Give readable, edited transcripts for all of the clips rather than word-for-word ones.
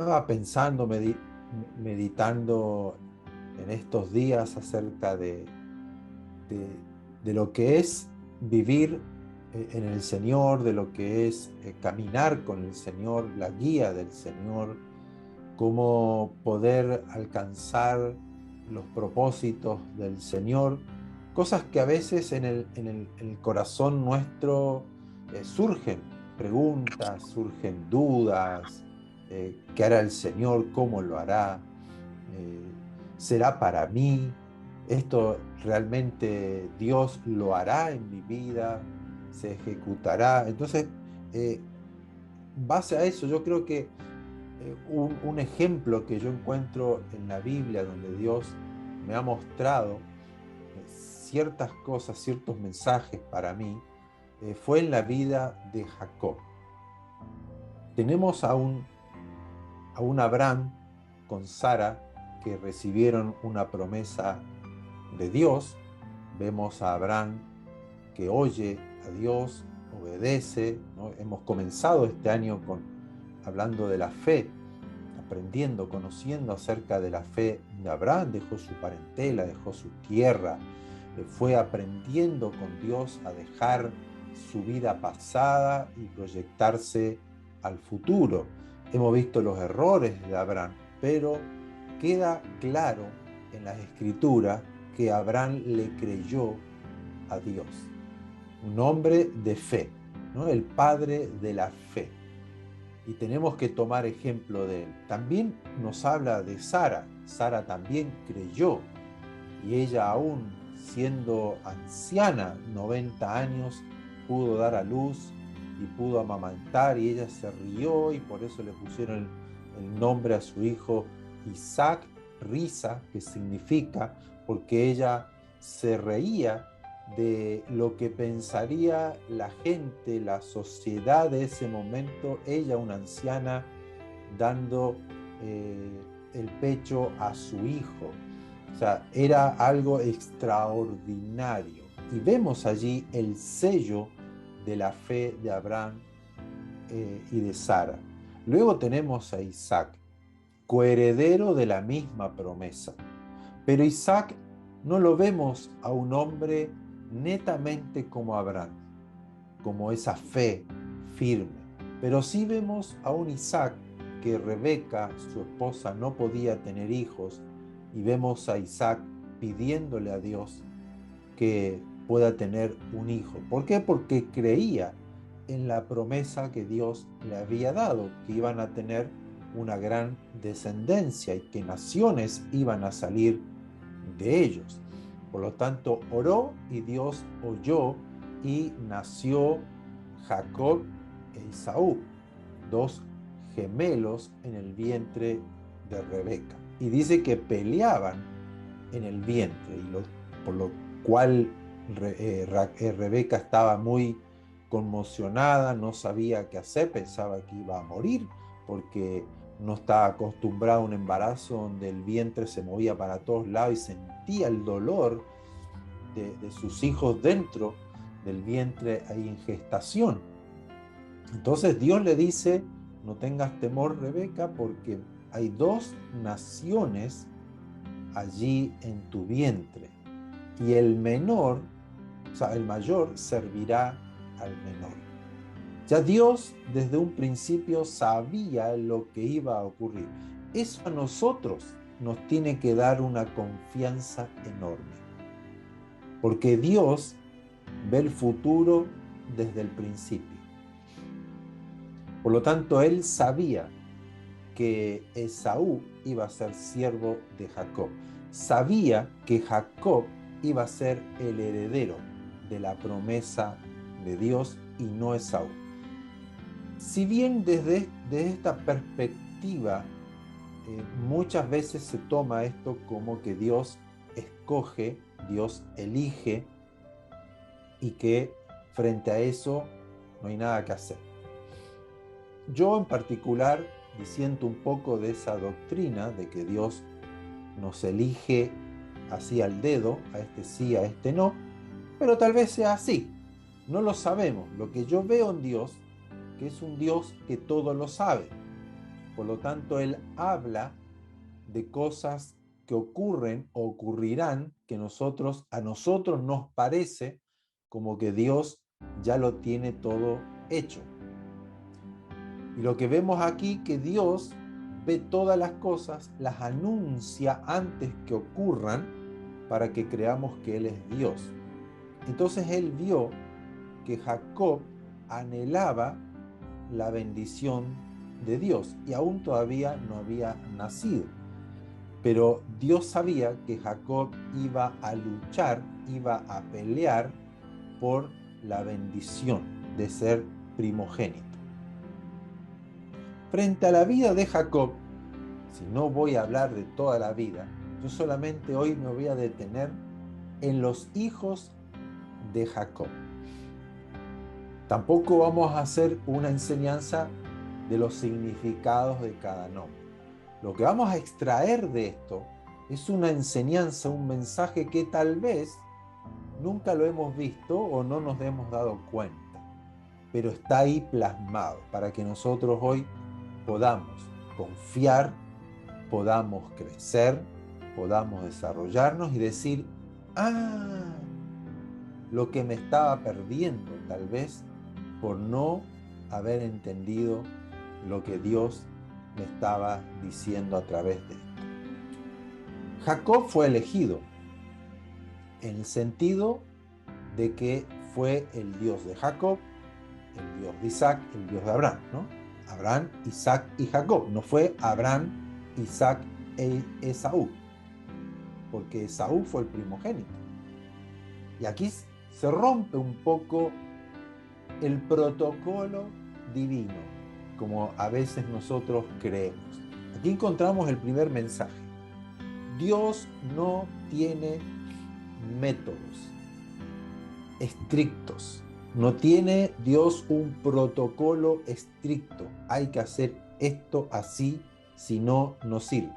Estaba pensando, meditando en estos días acerca de- de lo que es vivir en el Señor, de lo que es caminar con el Señor, la guía del Señor, cómo poder alcanzar los propósitos del Señor, cosas que a veces en el corazón nuestro surgen preguntas, surgen dudas. ¿Qué hará el Señor? ¿Cómo lo hará? Eh, ¿Será para mí? ¿Esto realmente Dios lo hará en mi vida? ¿Se ejecutará? Entonces, eh, base a eso, yo creo que un ejemplo que yo encuentro en la Biblia donde Dios me ha mostrado ciertas cosas, ciertos mensajes para mí, fue en la vida de Jacob. Tenemos a un Abraham con Sara que recibieron una promesa de Dios. Vemos a Abraham que oye a Dios, obedece, ¿no? Hemos comenzado este año hablando de la fe, aprendiendo, conociendo acerca de la fe de Abraham. Dejó su parentela, dejó su tierra, fue aprendiendo con Dios a dejar su vida pasada y proyectarse al futuro. Hemos visto los errores de Abraham, pero queda claro en las escrituras que Abraham le creyó a Dios. Un hombre de fe, ¿no? El padre de la fe, y tenemos que tomar ejemplo de él. También nos habla de Sara. Sara también creyó, y ella, aún siendo anciana, 90 años, pudo dar a luz y pudo amamantar, y ella se rió, y por eso le pusieron el nombre a su hijo Isaac, risa, que significa, porque ella se reía de lo que pensaría la gente, la sociedad de ese momento, ella, una anciana, dando el pecho a su hijo. O sea, era algo extraordinario. Y vemos allí el sello de la fe de Abraham y de Sara. Luego tenemos a Isaac, coheredero de la misma promesa. Pero Isaac no lo vemos a un hombre netamente como Abraham, como esa fe firme. Pero sí vemos a un Isaac que Rebeca, su esposa, no podía tener hijos, y vemos a Isaac pidiéndole a Dios que pueda tener un hijo. ¿Por qué? Porque creía en la promesa que Dios le había dado, que iban a tener una gran descendencia y que naciones iban a salir de ellos. Por lo tanto, oró y Dios oyó, y nació Jacob e Esaú, dos gemelos en el vientre de Rebeca. Y dice que peleaban en el vientre, por lo cual Rebeca estaba muy conmocionada, no sabía qué hacer, pensaba que iba a morir porque no estaba acostumbrada a un embarazo donde el vientre se movía para todos lados y sentía el dolor de sus hijos dentro del vientre ahí en gestación. Entonces Dios le dice: no tengas temor, Rebeca, porque hay dos naciones allí en tu vientre, y el menor, o sea, el mayor servirá al menor. Ya Dios desde un principio sabía lo que iba a ocurrir. Eso a nosotros nos tiene que dar una confianza enorme, porque Dios ve el futuro desde el principio. Por lo tanto, él sabía que Esaú iba a ser siervo de Jacob. Sabía que Jacob iba a ser el heredero de la promesa de Dios y no Esaú. Si bien desde esta perspectiva muchas veces se toma esto como que Dios escoge, Dios elige, y que frente a eso no hay nada que hacer. Yo en particular disiento un poco de esa doctrina de que Dios nos elige así al dedo, a este sí, a este no, pero tal vez sea así. No lo sabemos. Lo que yo veo en Dios, que es un Dios que todo lo sabe. Por lo tanto, él habla de cosas que ocurren o ocurrirán que a nosotros nos parece como que Dios ya lo tiene todo hecho. Y lo que vemos aquí, que Dios ve todas las cosas, las anuncia antes que ocurran para que creamos que Él es Dios. Entonces Él vio que Jacob anhelaba la bendición de Dios y aún todavía no había nacido. Pero Dios sabía que Jacob iba a luchar, iba a pelear por la bendición de ser primogénito. Frente a la vida de Jacob, si no voy a hablar de toda la vida, yo solamente hoy me voy a detener en los hijos de Jacob. Tampoco vamos a hacer una enseñanza de los significados de cada nombre. Lo que vamos a extraer de esto es una enseñanza, un mensaje que tal vez nunca lo hemos visto o no nos hemos dado cuenta, pero está ahí plasmado para que nosotros hoy podamos confiar, podamos crecer, podamos desarrollarnos y decir, lo que me estaba perdiendo tal vez por no haber entendido lo que Dios me estaba diciendo a través de esto. Jacob fue elegido en el sentido de que fue el Dios de Jacob, el Dios de Isaac, el Dios de Abraham, ¿no? Abraham, Isaac y Jacob. No fue Abraham, Isaac e Esaú, porque Esaú fue el primogénito. Y aquí se rompe un poco el protocolo divino, como a veces nosotros creemos. Aquí encontramos el primer mensaje. Dios no tiene métodos estrictos. No tiene Dios un protocolo estricto. Hay que hacer esto así, si no, no sirve.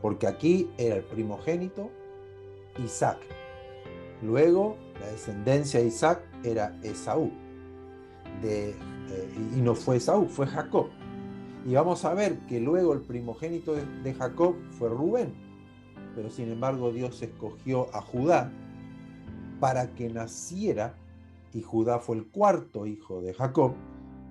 Porque aquí era el primogénito Isaac. Luego, la descendencia de Isaac era Esaú. Y no fue Esaú, fue Jacob. Y vamos a ver que luego el primogénito de Jacob fue Rubén. Pero sin embargo Dios escogió a Judá para que naciera, y Judá fue el cuarto hijo de Jacob,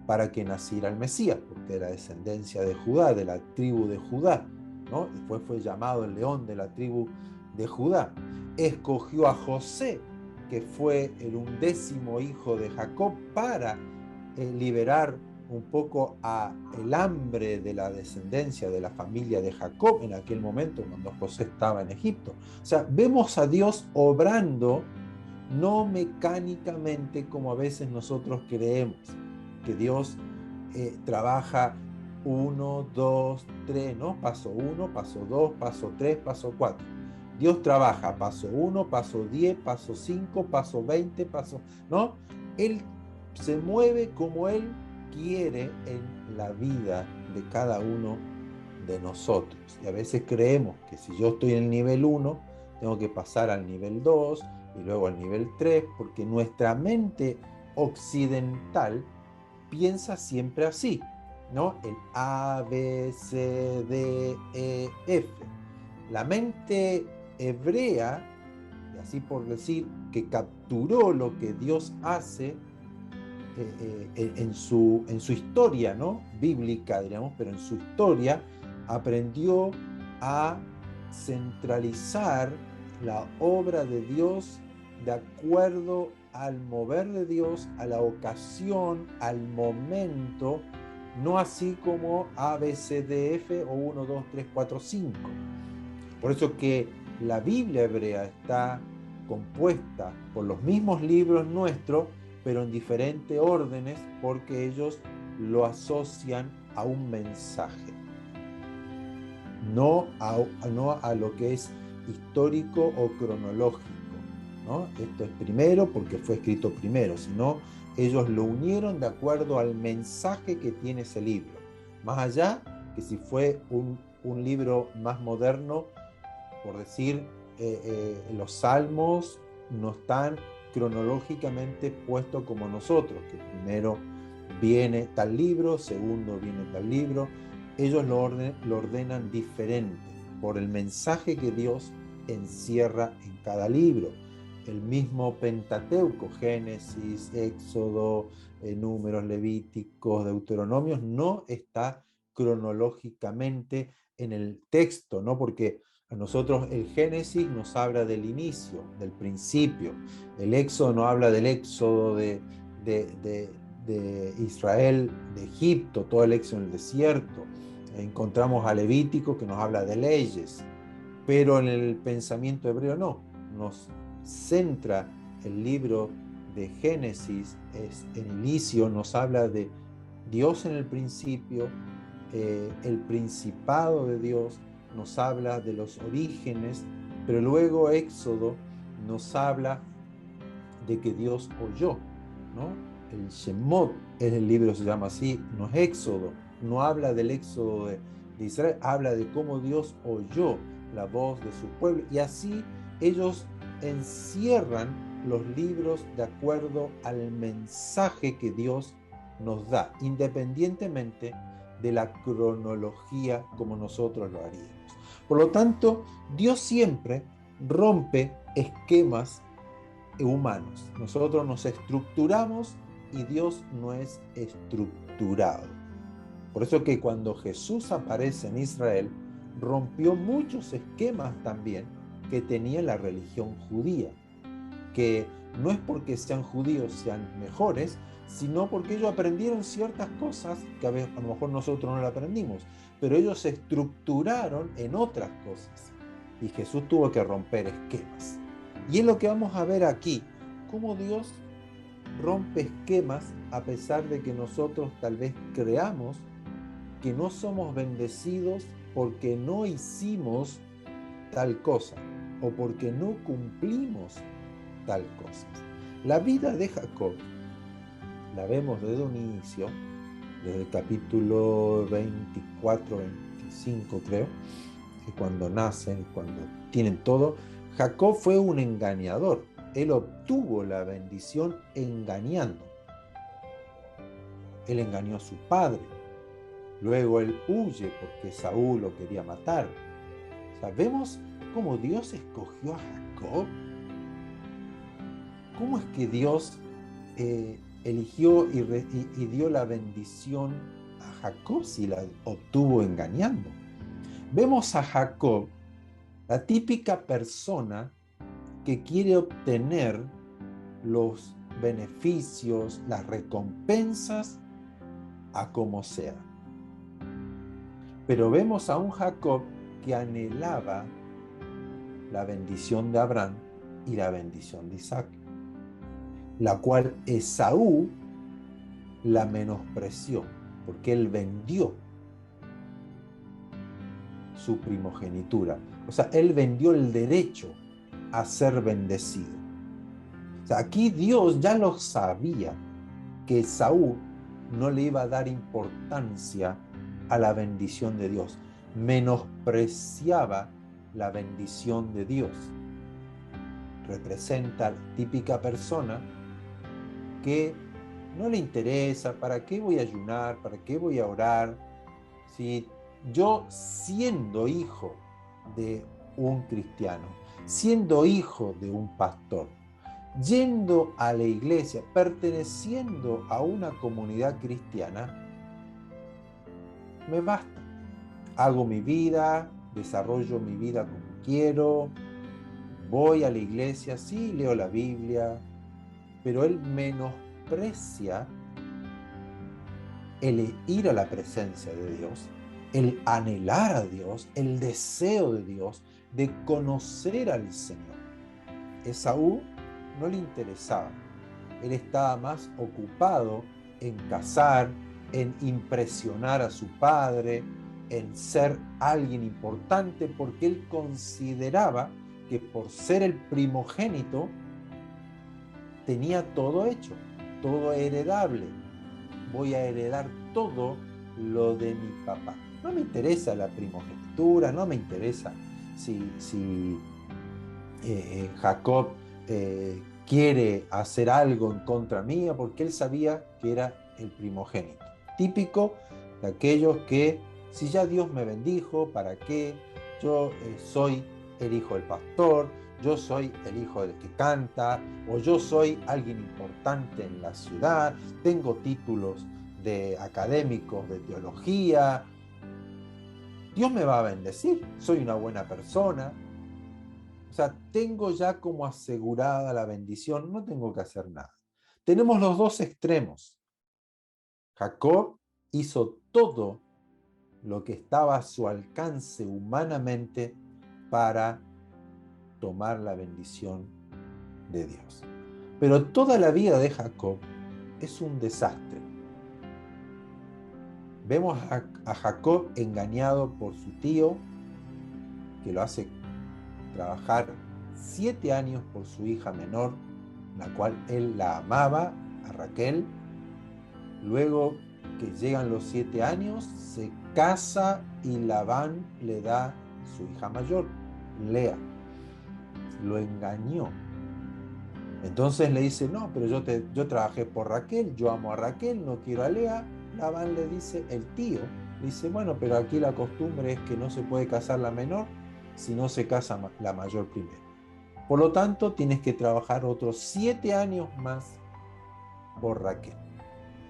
para que naciera el Mesías, porque era descendencia de Judá, de la tribu de Judá, ¿no? Después fue llamado el león de la tribu de Judá. Escogió a José, que fue el 11º hijo de Jacob, para liberar un poco el hambre de la descendencia de la familia de Jacob en aquel momento cuando José estaba en Egipto. O sea, vemos a Dios obrando no mecánicamente como a veces nosotros creemos, que Dios trabaja 1, 2, 3, ¿no? Paso 1, paso 2, paso 3, paso 4. Dios trabaja paso 1, paso 10, paso 5, paso 20, paso, ¿no? Él se mueve como Él quiere en la vida de cada uno de nosotros. Y a veces creemos que si yo estoy en el nivel 1, tengo que pasar al nivel 2 y luego al nivel 3, porque nuestra mente occidental piensa siempre así, ¿no? El A, B, C, D, E, F. La mente hebrea, y así por decir, que capturó lo que Dios hace en su historia, ¿no? Bíblica, diríamos, pero en su historia aprendió a centralizar la obra de Dios de acuerdo al mover de Dios, a la ocasión, al momento, no así como A, B, C, D, F o 1, 2, 3, 4, 5. Por eso que la Biblia hebrea está compuesta por los mismos libros nuestros, pero en diferentes órdenes, porque ellos lo asocian a un mensaje, no a lo que es histórico o cronológico, ¿no? Esto es primero porque fue escrito primero, sino ellos lo unieron de acuerdo al mensaje que tiene ese libro. Más allá que si fue un libro más moderno, por decir, los salmos no están cronológicamente puestos como nosotros, que primero viene tal libro, segundo viene tal libro, ellos lo ordenan diferente por el mensaje que Dios encierra en cada libro. El mismo Pentateuco, Génesis, Éxodo, Números, Levíticos, Deuteronomios, no está cronológicamente en el texto, ¿no? Porque a nosotros el Génesis nos habla del inicio, del principio. El Éxodo nos habla del éxodo de Israel, de Egipto, todo el éxodo en el desierto. Encontramos a Levítico que nos habla de leyes, pero en el pensamiento hebreo no. Nos centra el libro de Génesis, es el inicio, nos habla de Dios en el principio, el principado de Dios, nos habla de los orígenes, pero luego Éxodo nos habla de que Dios oyó, ¿no? El Shemot, el libro se llama así, no es Éxodo, no habla del éxodo de Israel, habla de cómo Dios oyó la voz de su pueblo, y así ellos encierran los libros de acuerdo al mensaje que Dios nos da, independientemente de la cronología como nosotros lo haríamos. Por lo tanto, Dios siempre rompe esquemas humanos. Nosotros nos estructuramos y Dios no es estructurado. Por eso que cuando Jesús aparece en Israel, rompió muchos esquemas también que tenía la religión judía, que no es porque sean judíos sean mejores, sino porque ellos aprendieron ciertas cosas que a lo mejor nosotros no las aprendimos, pero ellos se estructuraron en otras cosas y Jesús tuvo que romper esquemas. Y es lo que vamos a ver aquí, cómo Dios rompe esquemas a pesar de que nosotros tal vez creamos que no somos bendecidos porque no hicimos tal cosa o porque no cumplimos tal cosa. La vida de Jacob la vemos desde un inicio, desde el capítulo 24, 25 creo, que cuando nacen, cuando tienen todo, Jacob fue un engañador. Él obtuvo la bendición engañando. Él engañó a su padre. Luego él huye porque Saúl lo quería matar. O sea, vemos cómo Dios escogió a Jacob. ¿Cómo es que Dios eligió y dio la bendición a Jacob si la obtuvo engañando? Vemos a Jacob, la típica persona que quiere obtener los beneficios, las recompensas a como sea. Pero vemos a un Jacob que anhelaba la bendición de Abraham y la bendición de Isaac, la cual Esaú la menospreció, porque él vendió su primogenitura. O sea, él vendió el derecho a ser bendecido. O sea, aquí Dios ya lo sabía, que Esaú no le iba a dar importancia a la bendición de Dios. Menospreciaba la bendición de Dios. Representa la típica persona que no le interesa, ¿para qué voy a ayunar? ¿Para qué voy a orar? Si yo, siendo hijo de un cristiano, siendo hijo de un pastor, yendo a la iglesia, perteneciendo a una comunidad cristiana, me basta. Hago mi vida, desarrollo mi vida como quiero, voy a la iglesia, sí, leo la Biblia, pero él menosprecia el ir a la presencia de Dios, el anhelar a Dios, el deseo de Dios, de conocer al Señor. Esaú no le interesaba. Él estaba más ocupado en cazar, en impresionar a su padre, en ser alguien importante, porque él consideraba que por ser el primogénito tenía todo hecho, todo heredable. Voy a heredar todo lo de mi papá. No me interesa la primogenitura, no me interesa si Jacob quiere hacer algo en contra mía, porque él sabía que era el primogénito. Típico de aquellos que Si ya Dios me bendijo, ¿para qué? Yo soy el hijo del pastor, yo soy el hijo del que canta, o yo soy alguien importante en la ciudad, tengo títulos de académicos de teología. Dios me va a bendecir, soy una buena persona. O sea, tengo ya como asegurada la bendición, no tengo que hacer nada. Tenemos los dos extremos. Jacob hizo todo lo que estaba a su alcance humanamente para tomar la bendición de Dios. Pero toda la vida de Jacob es un desastre. Vemos a Jacob engañado por su tío, que lo hace trabajar 7 años por su hija menor, la cual él la amaba, a Raquel. Luego que llegan los 7 años, se casa y Labán le da su hija mayor, Lea. Lo engañó. Entonces le dice, no, pero yo trabajé por Raquel, yo amo a Raquel, no quiero a Lea. Labán le dice, el tío, le dice, bueno, pero aquí la costumbre es que no se puede casar la menor si no se casa la mayor primero. Por lo tanto, tienes que trabajar otros 7 años más por Raquel.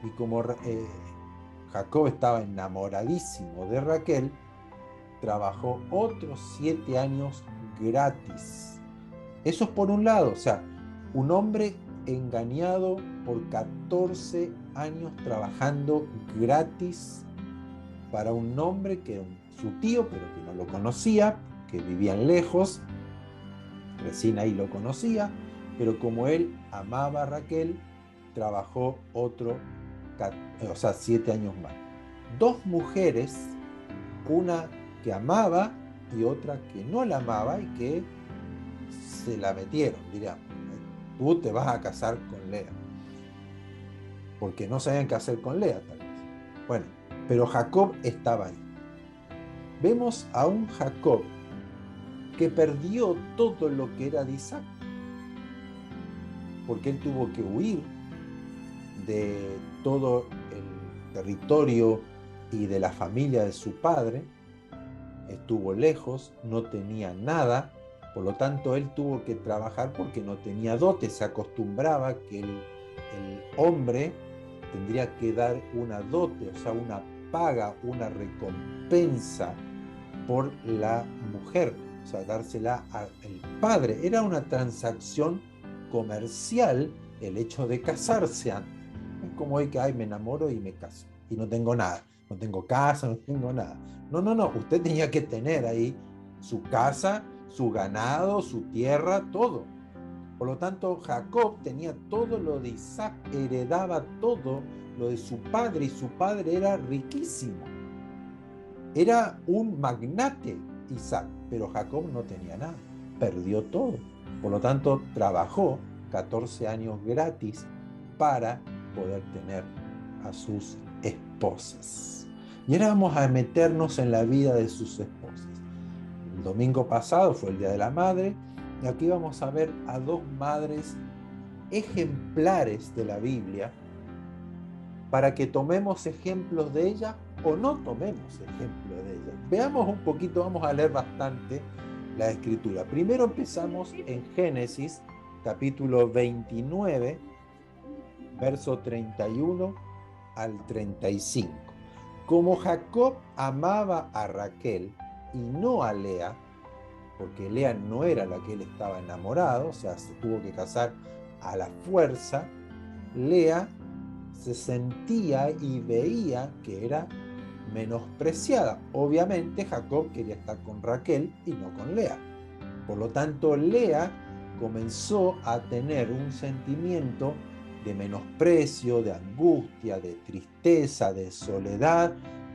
Y como Jacob estaba enamoradísimo de Raquel, trabajó otros 7 años gratis. Eso es por un lado, o sea, un hombre engañado por 14 años trabajando gratis para un hombre que era su tío, pero que no lo conocía, que vivían lejos, recién ahí lo conocía, pero como él amaba a Raquel, trabajó 7 años más. 2 mujeres, una que amaba y otra que no la amaba y que se la metieron, diríamos. Tú te vas a casar con Lea. Porque no sabían qué hacer con Lea, tal vez. Bueno, pero Jacob estaba ahí. Vemos a un Jacob que perdió todo lo que era de Isaac, porque él tuvo que huir de todo el territorio y de la familia de su padre, estuvo lejos, no tenía nada, por lo tanto él tuvo que trabajar porque no tenía dote, se acostumbraba que el hombre tendría que dar una dote, o sea, una paga, una recompensa por la mujer, o sea, dársela al padre. Era una transacción comercial el hecho de casarse antes. Es como hoy que, ay, me enamoro y me caso, y no tengo nada, no tengo casa, no tengo nada. No, usted tenía que tener ahí su casa, su ganado, su tierra, todo. Por lo tanto, Jacob tenía todo lo de Isaac, heredaba todo lo de su padre, y su padre era riquísimo. Era un magnate Isaac, pero Jacob no tenía nada, perdió todo. Por lo tanto, trabajó 14 años gratis para poder tener a sus esposas. Y ahora vamos a meternos en la vida de sus esposas. El domingo pasado fue el Día de la Madre, y aquí vamos a ver a 2 madres ejemplares de la Biblia para que tomemos ejemplos de ellas o no tomemos ejemplos de ellas. Veamos un poquito, vamos a leer bastante la Escritura. Primero empezamos en Génesis, capítulo 29, verso 31 al 35. Como Jacob amaba a Raquel y no a Lea, porque Lea no era la que él estaba enamorado, o sea, se tuvo que casar a la fuerza, Lea se sentía y veía que era menospreciada. Obviamente Jacob quería estar con Raquel y no con Lea. Por lo tanto, Lea comenzó a tener un sentimiento de menosprecio, de angustia, de tristeza, de soledad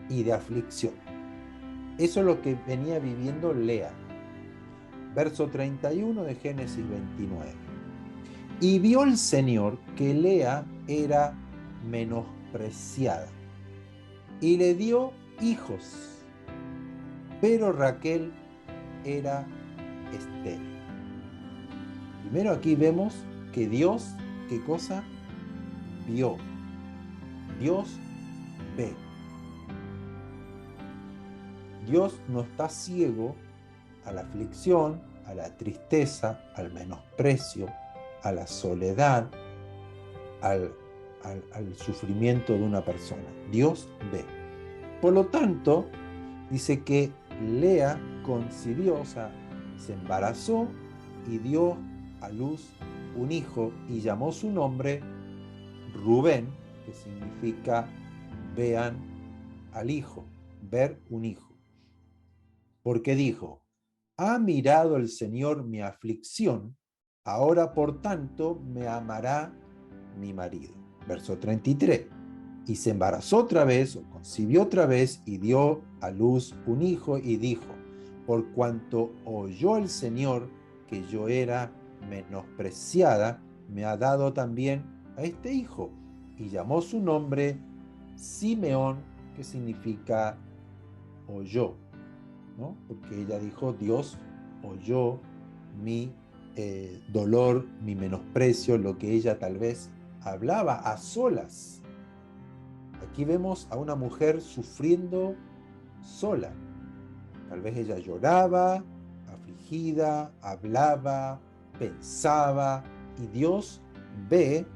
y de aflicción. Eso es lo que venía viviendo Lea. Verso 31 de Génesis 29. Y vio el Señor que Lea era menospreciada y le dio hijos, pero Raquel era estéril. Primero aquí vemos que Dios, ¿qué cosa? Vio. Dios ve. Dios no está ciego a la aflicción, a la tristeza, al menosprecio, a la soledad, al sufrimiento de una persona. Dios ve. Por lo tanto, dice que Lea concibió, o sea, se embarazó y dio a luz un hijo y llamó su nombre Rubén, que significa vean al hijo, ver un hijo. Porque dijo, ha mirado el Señor mi aflicción, ahora por tanto me amará mi marido. Verso 33. Y se embarazó otra vez, o concibió otra vez, y dio a luz un hijo, y dijo, por cuanto oyó el Señor que yo era menospreciada, me ha dado también a este hijo. Y llamó su nombre Simeón, que significa oyó, ¿no? Porque ella dijo, Dios oyó mi dolor, mi menosprecio, lo que ella tal vez hablaba a solas. Aquí vemos a una mujer sufriendo sola. Tal vez ella lloraba, afligida, hablaba, pensaba, y Dios ve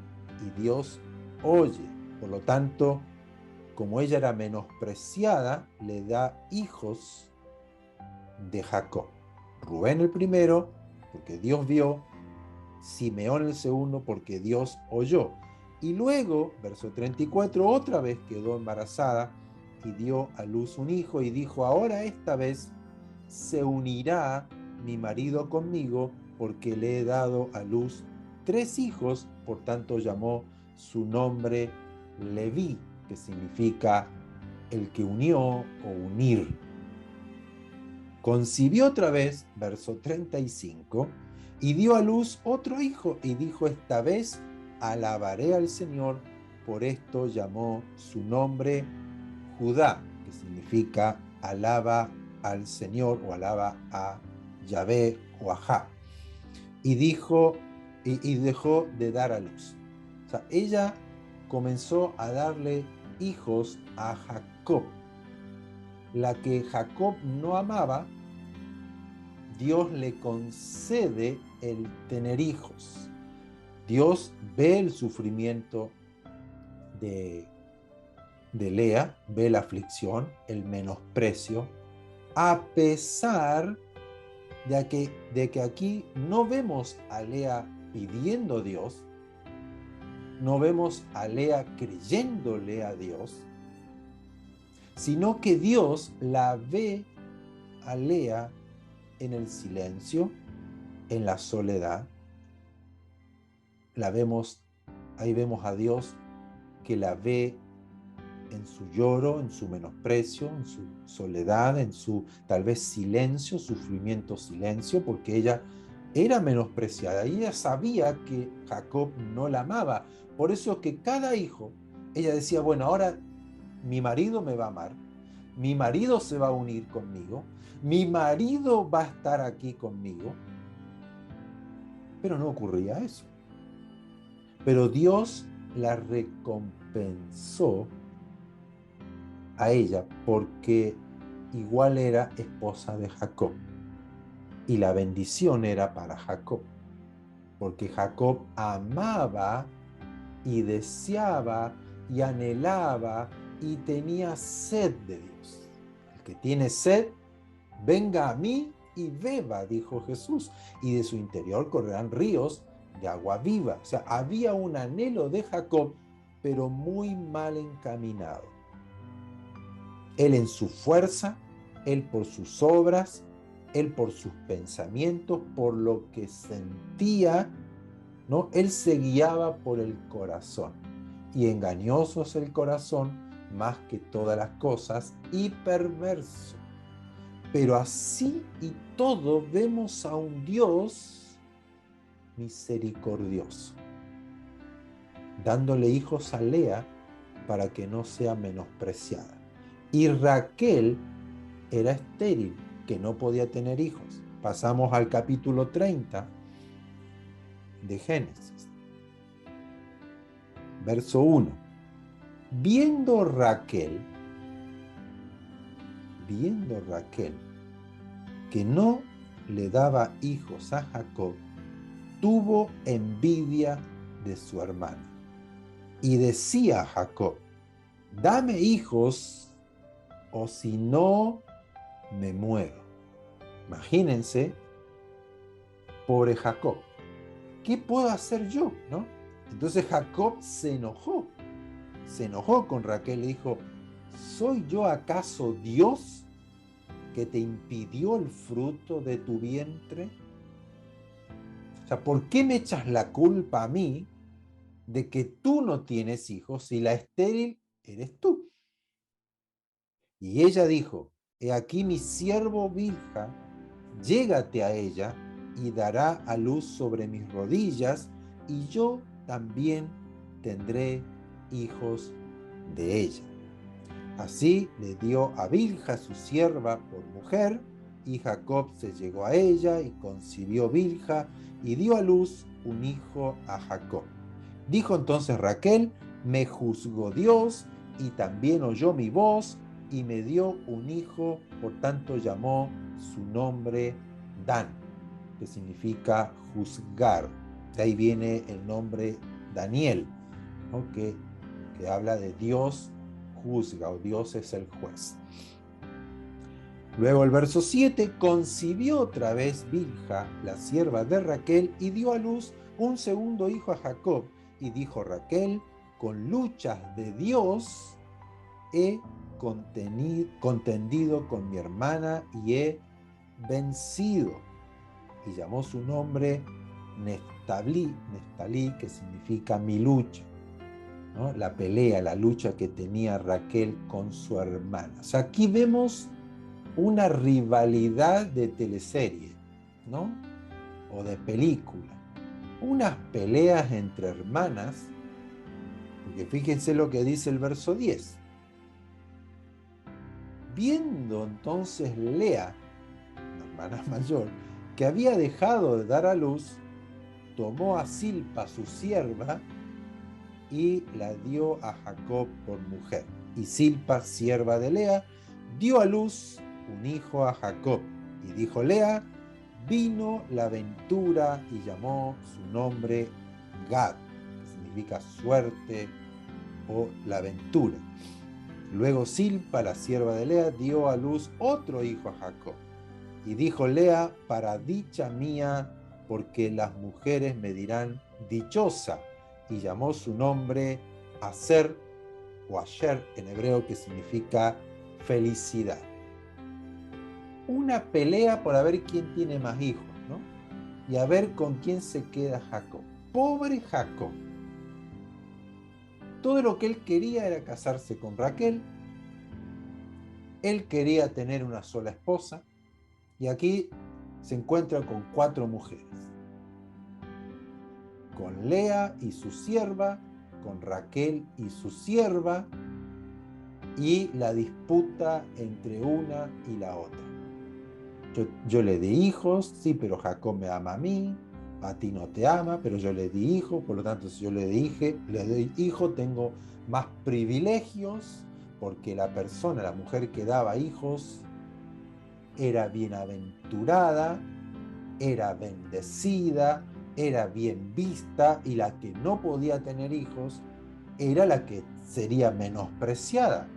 y Dios oye. Por lo tanto, como ella era menospreciada, le da hijos de Jacob. Rubén el primero, porque Dios vio, Simeón el segundo, porque Dios oyó. Y luego, verso 34, otra vez quedó embarazada y dio a luz un hijo y dijo, ahora esta vez se unirá mi marido conmigo porque le he dado a luz 3 hijos, por tanto llamó su nombre Leví, que significa el que unió o unir. Concibió otra vez, verso 35, y dio a luz otro hijo, y dijo, esta vez alabaré al Señor, por esto llamó su nombre Judá, que significa alaba al Señor, o alaba a Yahvé o a Jah. Y dijo, y dejó de dar a luz. O sea, ella comenzó a darle hijos a Jacob. La que Jacob no amaba, Dios le concede el tener hijos. Dios ve el sufrimiento de Lea, ve la aflicción, el menosprecio, a pesar de que aquí no vemos a Lea pidiendo a Dios, no vemos a Lea creyéndole a Dios, sino que Dios la ve a Lea en el silencio, en la soledad. Ahí vemos a Dios que la ve en su lloro, en su menosprecio, en su soledad, en su tal vez silencio, sufrimiento, silencio, porque ella era menospreciada y ella sabía que Jacob no la amaba. Por eso que cada hijo, ella decía, bueno, ahora mi marido me va a amar, mi marido se va a unir conmigo, mi marido va a estar aquí conmigo. Pero no ocurría eso. Pero Dios la recompensó a ella porque igual era esposa de Jacob. Y la bendición era para Jacob, porque Jacob amaba y deseaba y anhelaba y tenía sed de Dios. El que tiene sed, venga a mí y beba, dijo Jesús, y de su interior correrán ríos de agua viva. O sea, había un anhelo de Jacob, pero muy mal encaminado. Él en su fuerza, él por sus obras, él por sus pensamientos, por lo que sentía, ¿no? Él se guiaba por el corazón. Y engañoso es el corazón más que todas las cosas y perverso. Pero así y todo vemos a un Dios misericordioso, dándole hijos a Lea para que no sea menospreciada. Y Raquel era estéril, que no podía tener hijos. Pasamos al capítulo 30 de Génesis. Verso 1. Viendo Raquel viendo Raquel que no le daba hijos a Jacob, tuvo envidia de su hermana. Y decía a Jacob: dame hijos, o si no, me muero. Imagínense, pobre Jacob, ¿qué puedo hacer yo? ¿No? Entonces Jacob se enojó con Raquel y dijo: ¿soy yo acaso Dios que te impidió el fruto de tu vientre? O sea, ¿por qué me echas la culpa a mí de que tú no tienes hijos y la estéril eres tú? Y ella dijo: he aquí mi siervo Bilha, llégate a ella y dará a luz sobre mis rodillas, y yo también tendré hijos de ella. Así le dio a Bilha su sierva por mujer, y Jacob se llegó a ella y concibió Bilha y dio a luz un hijo a Jacob. Dijo entonces Raquel: me juzgó Dios y también oyó mi voz y me dio un hijo, por tanto llamó su nombre Dan, que significa juzgar. De ahí viene el nombre Daniel, ¿no? que habla de Dios juzga, o Dios es el juez. Luego el verso 7, concibió otra vez Bilha, la sierva de Raquel, y dio a luz un segundo hijo a Jacob. Y dijo Raquel: con luchas de Dios he contendido con mi hermana y he vencido. Y llamó su nombre Neftalí, que significa mi lucha, ¿no? La pelea, la lucha que tenía Raquel con su hermana. O sea, aquí vemos una rivalidad de teleserie, ¿no? O de película. Unas peleas entre hermanas, porque fíjense lo que dice el verso 10. Viendo entonces Lea, la hermana mayor, que había dejado de dar a luz, tomó a Silpa, su sierva, y la dio a Jacob por mujer. Y Silpa, sierva de Lea, dio a luz un hijo a Jacob. Y dijo Lea: vino la ventura, y llamó su nombre Gad, que significa suerte o la ventura. Luego Silpa, la sierva de Lea, dio a luz otro hijo a Jacob. Y dijo Lea: para dicha mía, porque las mujeres me dirán dichosa. Y llamó su nombre Aser, o Asher en hebreo, que significa felicidad. Una pelea por a ver quién tiene más hijos, ¿no? Y a ver con quién se queda Jacob. Pobre Jacob. Todo lo que él quería era casarse con Raquel. Él quería tener una sola esposa. Y aquí se encuentra con 4 mujeres. Con Lea y su sierva, con Raquel y su sierva, y la disputa entre una y la otra. Yo le di hijos, sí, pero Jacob me ama a ti no te ama, pero yo le di hijos, por lo tanto, si yo le di hijo, tengo más privilegios, porque la persona, la mujer que daba hijos, era bienaventurada, era bendecida, era bien vista, y la que no podía tener hijos era la que sería menospreciada.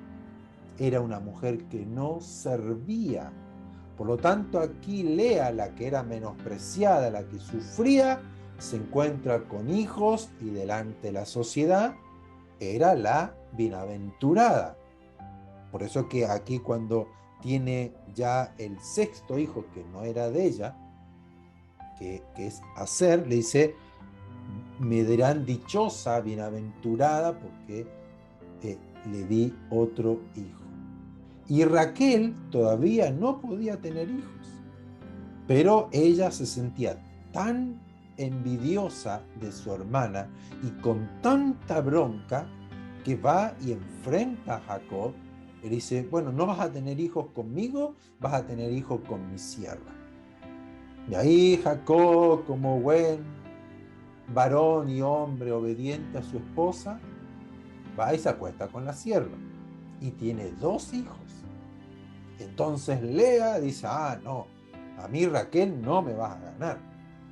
Era una mujer que no servía. Por lo tanto, aquí Lea, la que era menospreciada, la que sufría, se encuentra con hijos, y delante de la sociedad era la bienaventurada. Por eso que aquí, cuando tiene ya el 6º hijo, que no era de ella, que es Aser, le dice: me dirán dichosa, bienaventurada, porque le di otro hijo. Y Raquel todavía no podía tener hijos, pero ella se sentía tan envidiosa de su hermana y con tanta bronca, que va y enfrenta a Jacob y le dice: bueno, no vas a tener hijos conmigo, vas a tener hijos con mi sierva. Y ahí Jacob, como buen varón y hombre obediente a su esposa, va y se acuesta con la sierva y tiene 2 hijos. Entonces Lea dice, no, a mí Raquel no me vas a ganar.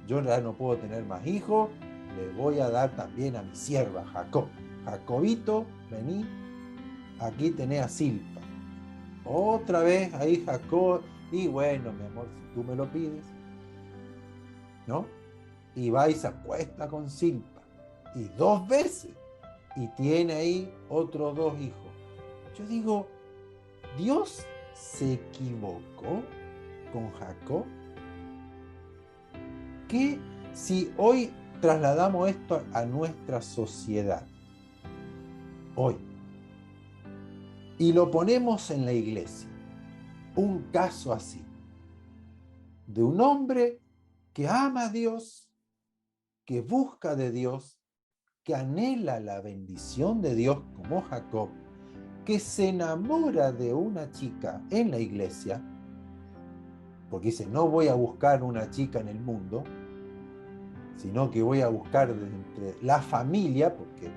Yo ya no puedo tener más hijos, le voy a dar también a mi sierva Jacob. Jacobito, vení, aquí tenés a Silpa. Otra vez ahí Jacob, y bueno, mi amor, si tú me lo pides, ¿no? Y va y se acuesta con Silpa, y 2 veces, y tiene ahí otros 2 hijos. Yo digo, ¿Dios se equivocó con Jacob? ¿Qué si hoy trasladamos esto a nuestra sociedad? Hoy. Y lo ponemos en la iglesia. Un caso así. De un hombre que ama a Dios, que busca de Dios, que anhela la bendición de Dios como Jacob, que se enamora de una chica en la iglesia, porque dice, no voy a buscar una chica en el mundo, sino que voy a buscar entre la familia, porque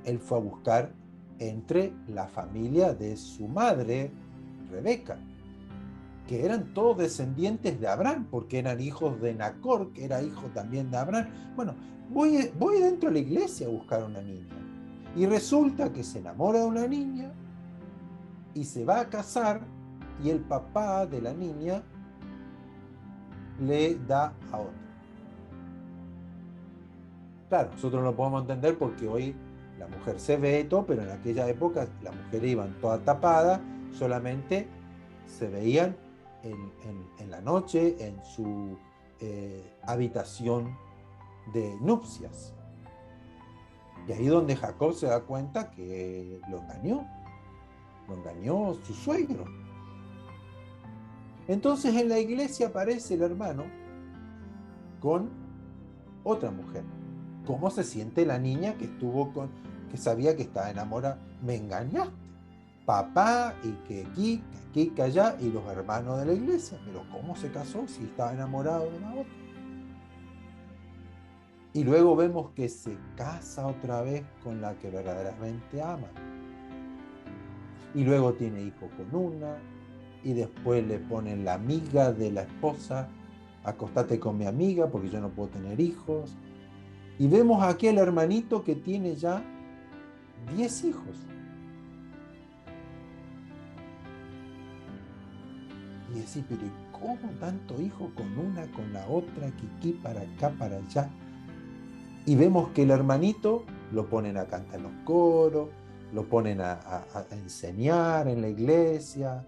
él fue a buscar entre la familia de su madre, Rebeca, que eran todos descendientes de Abraham, porque eran hijos de Nacor, que era hijo también de Abraham. Bueno, voy dentro de la iglesia a buscar una niña. Y resulta que se enamora de una niña y se va a casar, y el papá de la niña le da a otro. Claro, nosotros no lo podemos entender porque hoy la mujer se ve y todo, pero en aquella época las mujeres iban todas tapadas, solamente se veían en la noche en su habitación de nupcias. Y ahí donde Jacob se da cuenta que lo engañó su suegro. Entonces en la iglesia aparece el hermano con otra mujer. ¿Cómo se siente la niña que que sabía que estaba enamorada? Me engañaste, papá, y que aquí, que allá, y los hermanos de la iglesia. Pero ¿cómo se casó si estaba enamorado de la otra? Y luego vemos que se casa otra vez con la que verdaderamente ama. Y luego tiene hijo con una, y después le ponen la amiga de la esposa, acostate con mi amiga porque yo no puedo tener hijos. Y vemos aquí al hermanito que tiene ya 10 hijos. Y decís, pero ¿cómo tanto hijo con una, con la otra, que aquí, para acá, para allá? Y vemos que el hermanito lo ponen a cantar en los coros, lo ponen a enseñar en la iglesia.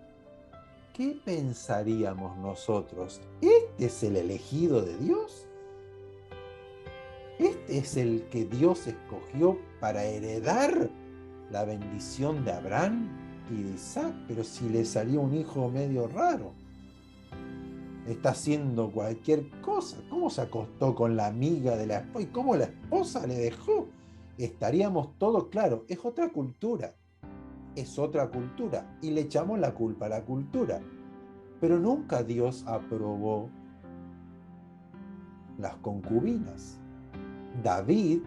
¿Qué pensaríamos nosotros? ¿Este es el elegido de Dios? ¿Este es el que Dios escogió para heredar la bendición de Abraham y de Isaac? Pero si le salió un hijo medio raro, está haciendo cualquier cosa. ¿Cómo se acostó con la amiga de la esposa? ¿Y cómo la esposa le dejó? Estaríamos todos claros. Es otra cultura. Es otra cultura. Y le echamos la culpa a la cultura. Pero nunca Dios aprobó las concubinas. David,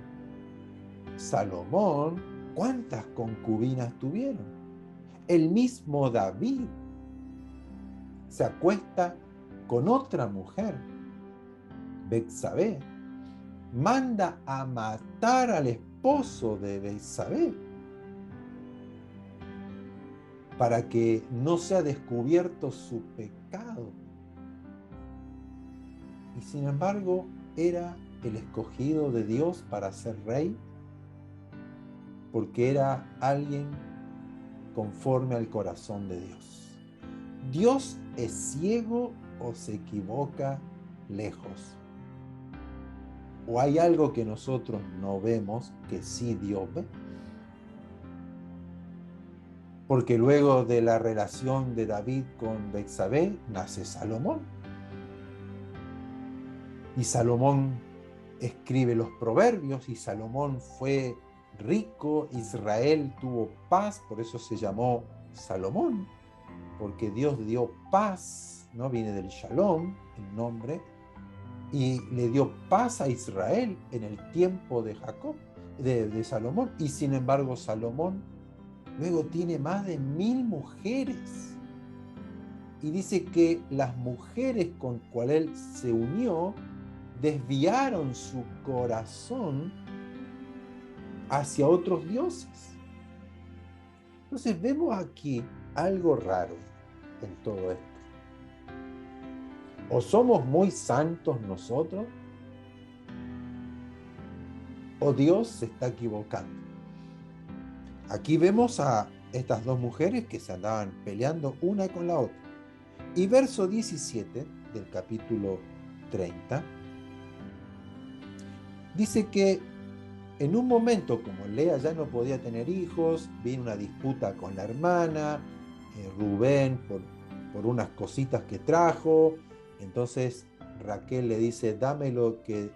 Salomón, ¿cuántas concubinas tuvieron? El mismo David se acuesta con otra mujer, Betsabé, manda a matar al esposo de Betsabé para que no sea descubierto su pecado. Y sin embargo, era el escogido de Dios para ser rey, porque era alguien conforme al corazón de Dios. ¿Dios es ciego o se equivoca lejos? ¿O hay algo que nosotros no vemos que sí Dios ve? Porque luego de la relación de David con Betsabé nace Salomón. Y Salomón escribe los proverbios, y Salomón fue rico, Israel tuvo paz, por eso se llamó Salomón, porque Dios dio paz, ¿no? Viene del Shalom, el nombre, y le dio paz a Israel en el tiempo de Jacob, de Salomón. Y sin embargo Salomón luego tiene más de 1000 mujeres. y dice que las mujeres con cuales él se unió desviaron su corazón hacia otros dioses. Entonces vemos aquí algo raro en todo esto. O somos muy santos nosotros, o Dios se está equivocando. Aquí vemos a estas dos mujeres que se andaban peleando una con la otra. Y verso 17 del capítulo 30 dice que en un momento, como Lea ya no podía tener hijos, vino una disputa con la hermana, Rubén, por unas cositas que trajo. Entonces Raquel le dice, dame lo que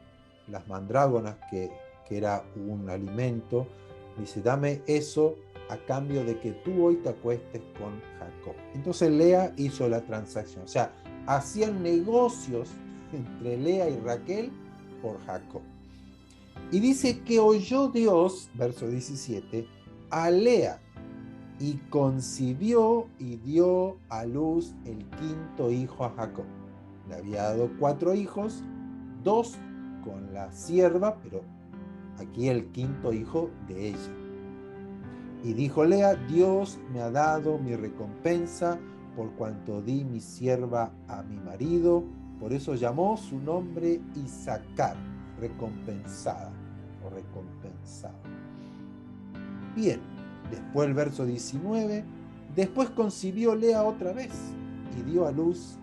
las mandrágonas, que era un alimento, dice, dame eso a cambio de que tú hoy te acuestes con Jacob. Entonces Lea hizo la transacción, o sea, hacían negocios entre Lea y Raquel por Jacob. Y dice que oyó Dios, verso 17, a Lea, y concibió y dio a luz el quinto hijo a Jacob. Le había dado 4 hijos, 2 con la sierva, pero aquí el quinto hijo de ella. Y dijo Lea, Dios me ha dado mi recompensa por cuanto di mi sierva a mi marido. Por eso llamó su nombre Isacar, recompensada o recompensado. Bien, después el verso 19, después concibió Lea otra vez y dio a luz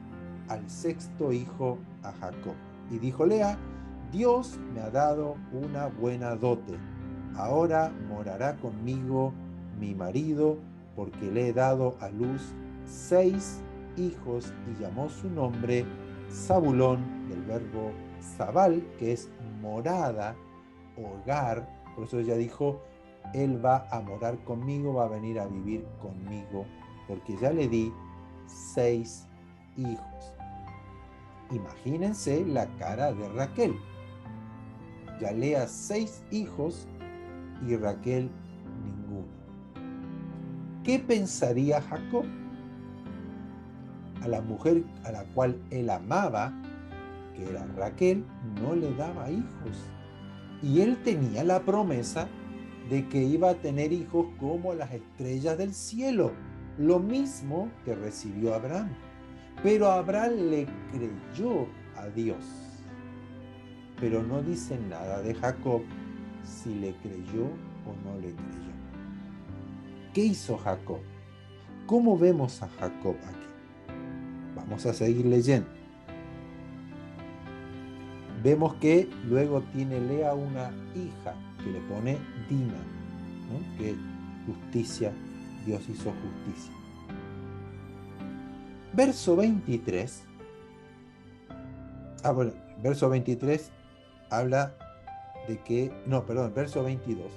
al 6º hijo a Jacob. Y dijo Lea, Dios me ha dado una buena dote, ahora morará conmigo mi marido, porque le he dado a luz 6 hijos, y llamó su nombre Zabulón, del verbo Zabal, que es morada, hogar. Por eso ella dijo, él va a morar conmigo, va a venir a vivir conmigo, porque ya le di 6 hijos. Imagínense la cara de Raquel. Ya Lea 6 hijos y Raquel ninguno. ¿Qué pensaría Jacob? A la mujer a la cual él amaba, que era Raquel, no le daba hijos. Y él tenía la promesa de que iba a tener hijos como las estrellas del cielo, lo mismo que recibió Abraham. Pero Abraham le creyó a Dios. Pero no dice nada de Jacob, si le creyó o no le creyó. ¿Qué hizo Jacob? ¿Cómo vemos a Jacob aquí? Vamos a seguir leyendo. Vemos que luego tiene Lea una hija que le pone Dina, ¿no? Que justicia, Dios hizo justicia. Verso 23. Verso 23 habla de que, verso 22.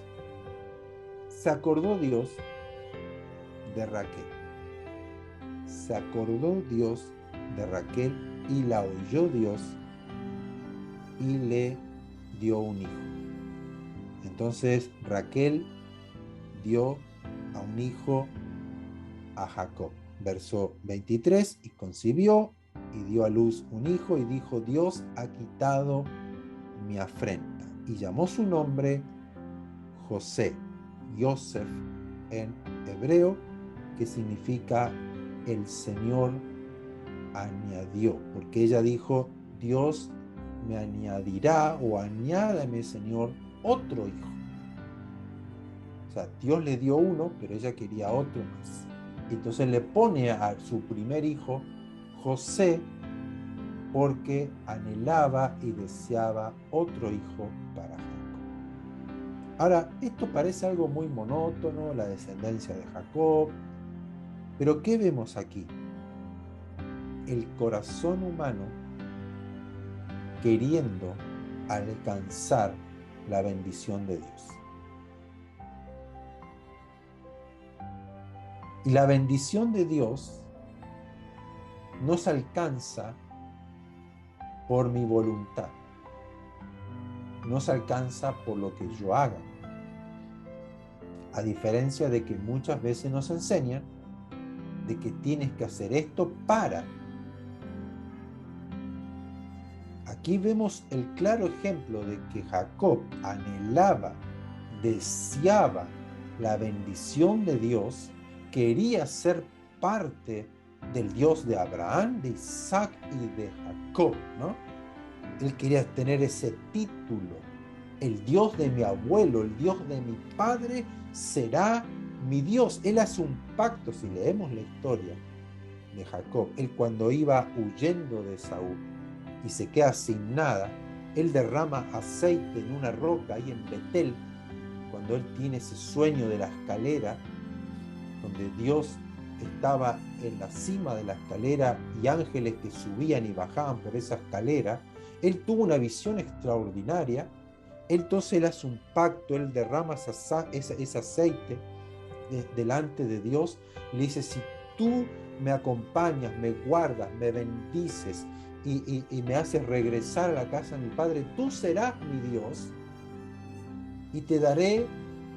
Se acordó Dios de Raquel. Se acordó Dios de Raquel y la oyó Dios y le dio un hijo. Entonces Raquel dio a un hijo a Jacob. Verso 23, y concibió y dio a luz un hijo y dijo, Dios ha quitado mi afrenta. Y llamó su nombre José, Yosef en hebreo, que significa el Señor añadió, porque ella dijo, Dios me añadirá o añádame, Señor, otro hijo. O sea, Dios le dio uno, pero ella quería otro más. Entonces le pone a su primer hijo José, porque anhelaba y deseaba otro hijo para Jacob. Ahora, esto parece algo muy monótono, la descendencia de Jacob, pero ¿qué vemos aquí? El corazón humano queriendo alcanzar la bendición de Dios. Y la bendición de Dios no se alcanza por mi voluntad, no se alcanza por lo que yo haga. A diferencia de que muchas veces nos enseñan de que tienes que hacer esto para. Aquí vemos el claro ejemplo de que Jacob anhelaba, deseaba la bendición de Dios, quería ser parte del Dios de Abraham, de Isaac y de Jacob, ¿no? Él quería tener ese título. El Dios de mi abuelo, el Dios de mi padre será mi Dios. Él hace un pacto, si leemos la historia de Jacob, él cuando iba huyendo de Saúl y se queda sin nada, él derrama aceite en una roca ahí en Betel, cuando él tiene ese sueño de la escalera, donde Dios estaba en la cima de la escalera y ángeles que subían y bajaban por esa escalera. Él tuvo una visión extraordinaria. Entonces él hace un pacto, él derrama ese aceite delante de Dios y le dice: si tú me acompañas, me guardas, me bendices y me haces regresar a la casa de mi padre, tú serás mi Dios y te daré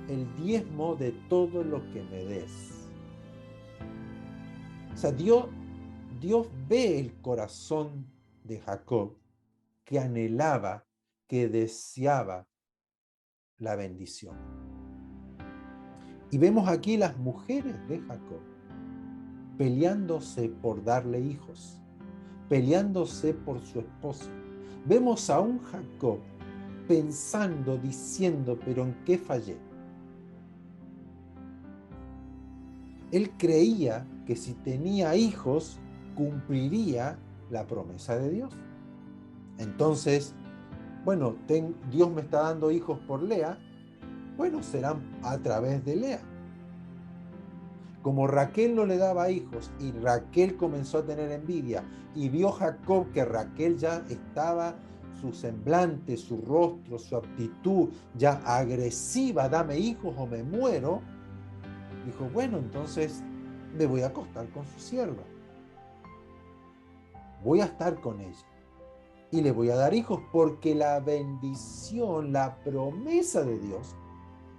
el diezmo de todo lo que me des. O sea, Dios ve el corazón de Jacob, que anhelaba, que deseaba la bendición. Y vemos aquí las mujeres de Jacob peleándose por darle hijos, peleándose por su esposo. Vemos a un Jacob pensando, diciendo: ¿pero en qué fallé? Él creía que si tenía hijos, cumpliría la promesa de Dios. Entonces, bueno, Dios me está dando hijos por Lea, bueno, serán a través de Lea. Como Raquel no le daba hijos y Raquel comenzó a tener envidia y vio Jacob que Raquel ya estaba, su semblante, su rostro, su actitud ya agresiva: dame hijos o me muero, dijo: bueno, entonces me voy a acostar con su sierva, voy a estar con ella y le voy a dar hijos, porque la bendición, la promesa de Dios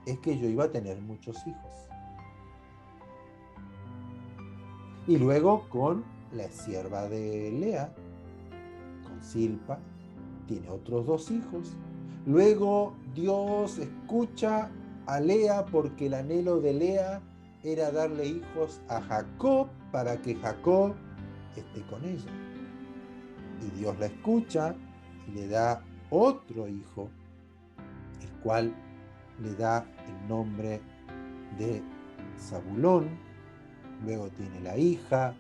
es que yo iba a tener muchos hijos. Y luego con la sierva de Lea, con Silpa, tiene otros 2 hijos. Luego Dios escucha a Lea, porque el anhelo de Lea era darle hijos a Jacob para que Jacob esté con ella. Y Dios la escucha y le da otro hijo, el cual le da el nombre de Zabulón. Luego tiene la hija.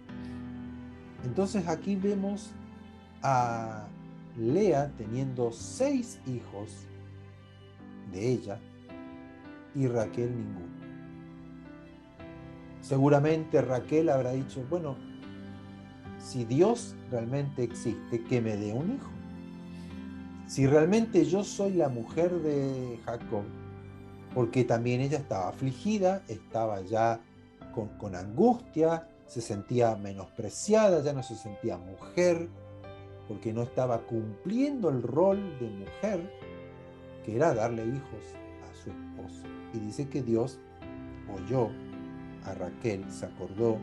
Entonces aquí vemos a Lea teniendo 6 hijos de ella y Raquel ninguno. Seguramente Raquel habrá dicho: bueno, si Dios realmente existe, que me dé un hijo. Si realmente yo soy la mujer de Jacob, porque también ella estaba afligida, estaba ya con angustia, se sentía menospreciada, ya no se sentía mujer, porque no estaba cumpliendo el rol de mujer, que era darle hijos a su esposo. Y dice que Dios oyó a Raquel, se acordó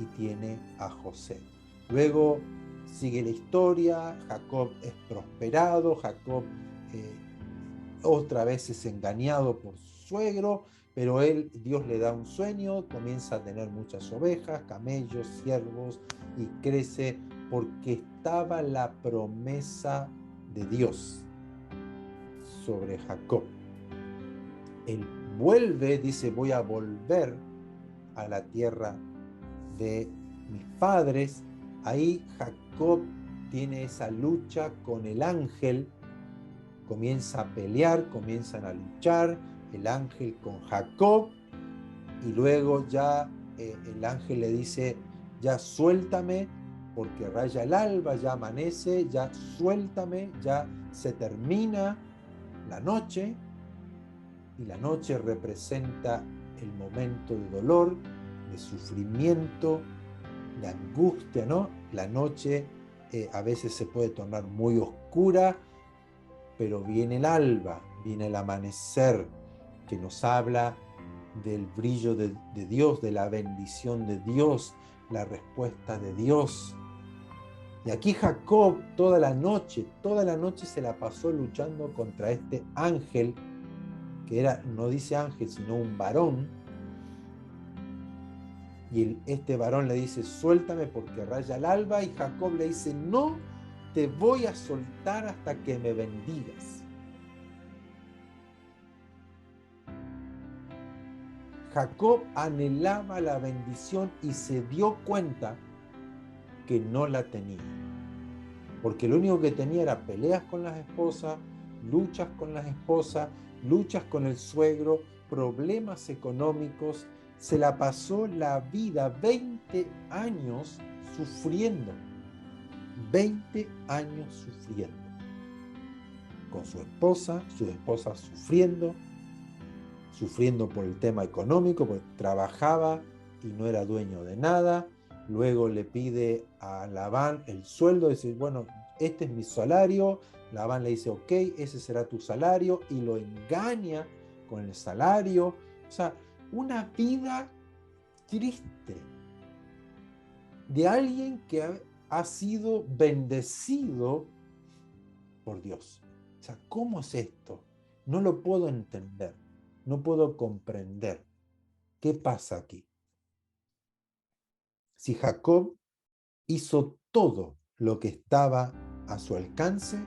y tiene a José. Luego sigue la historia, Jacob es prosperado, Jacob otra vez es engañado por su suegro, pero Dios le da un sueño, comienza a tener muchas ovejas, camellos, siervos, y crece, porque estaba la promesa de Dios sobre Jacob. Él vuelve, dice: voy a volver a la tierra de mis padres. Ahí Jacob tiene esa lucha con el ángel, comienza a pelear, comienzan a luchar el ángel con Jacob, y luego ya el ángel le dice: ya suéltame, porque raya el alba, ya amanece, ya suéltame, ya se termina la noche. Y la noche representa el momento de dolor, de sufrimiento, de angustia, ¿no? La noche a veces se puede tornar muy oscura, pero viene el alba, viene el amanecer, que nos habla del brillo de Dios, de la bendición de Dios, la respuesta de Dios. Y aquí Jacob toda la noche se la pasó luchando contra este ángel, que era, no dice ángel, sino un varón. Y este varón le dice, suéltame porque raya el alba. Y Jacob le dice, no te voy a soltar hasta que me bendigas. Jacob anhelaba la bendición y se dio cuenta que no la tenía. Porque lo único que tenía era peleas con las esposas, luchas con las esposas, luchas con el suegro, problemas económicos. Se la pasó la vida 20 años sufriendo. 20 años sufriendo. Con su esposa sufriendo por el tema económico, porque trabajaba y no era dueño de nada. Luego le pide a Labán el sueldo, dice, bueno, este es mi salario. Labán le dice, ok, ese será tu salario, y lo engaña con el salario. O sea, una vida triste de alguien que ha sido bendecido por Dios. O sea, ¿cómo es esto? No lo puedo entender, no puedo comprender. ¿Qué pasa aquí? Si Jacob hizo todo lo que estaba a su alcance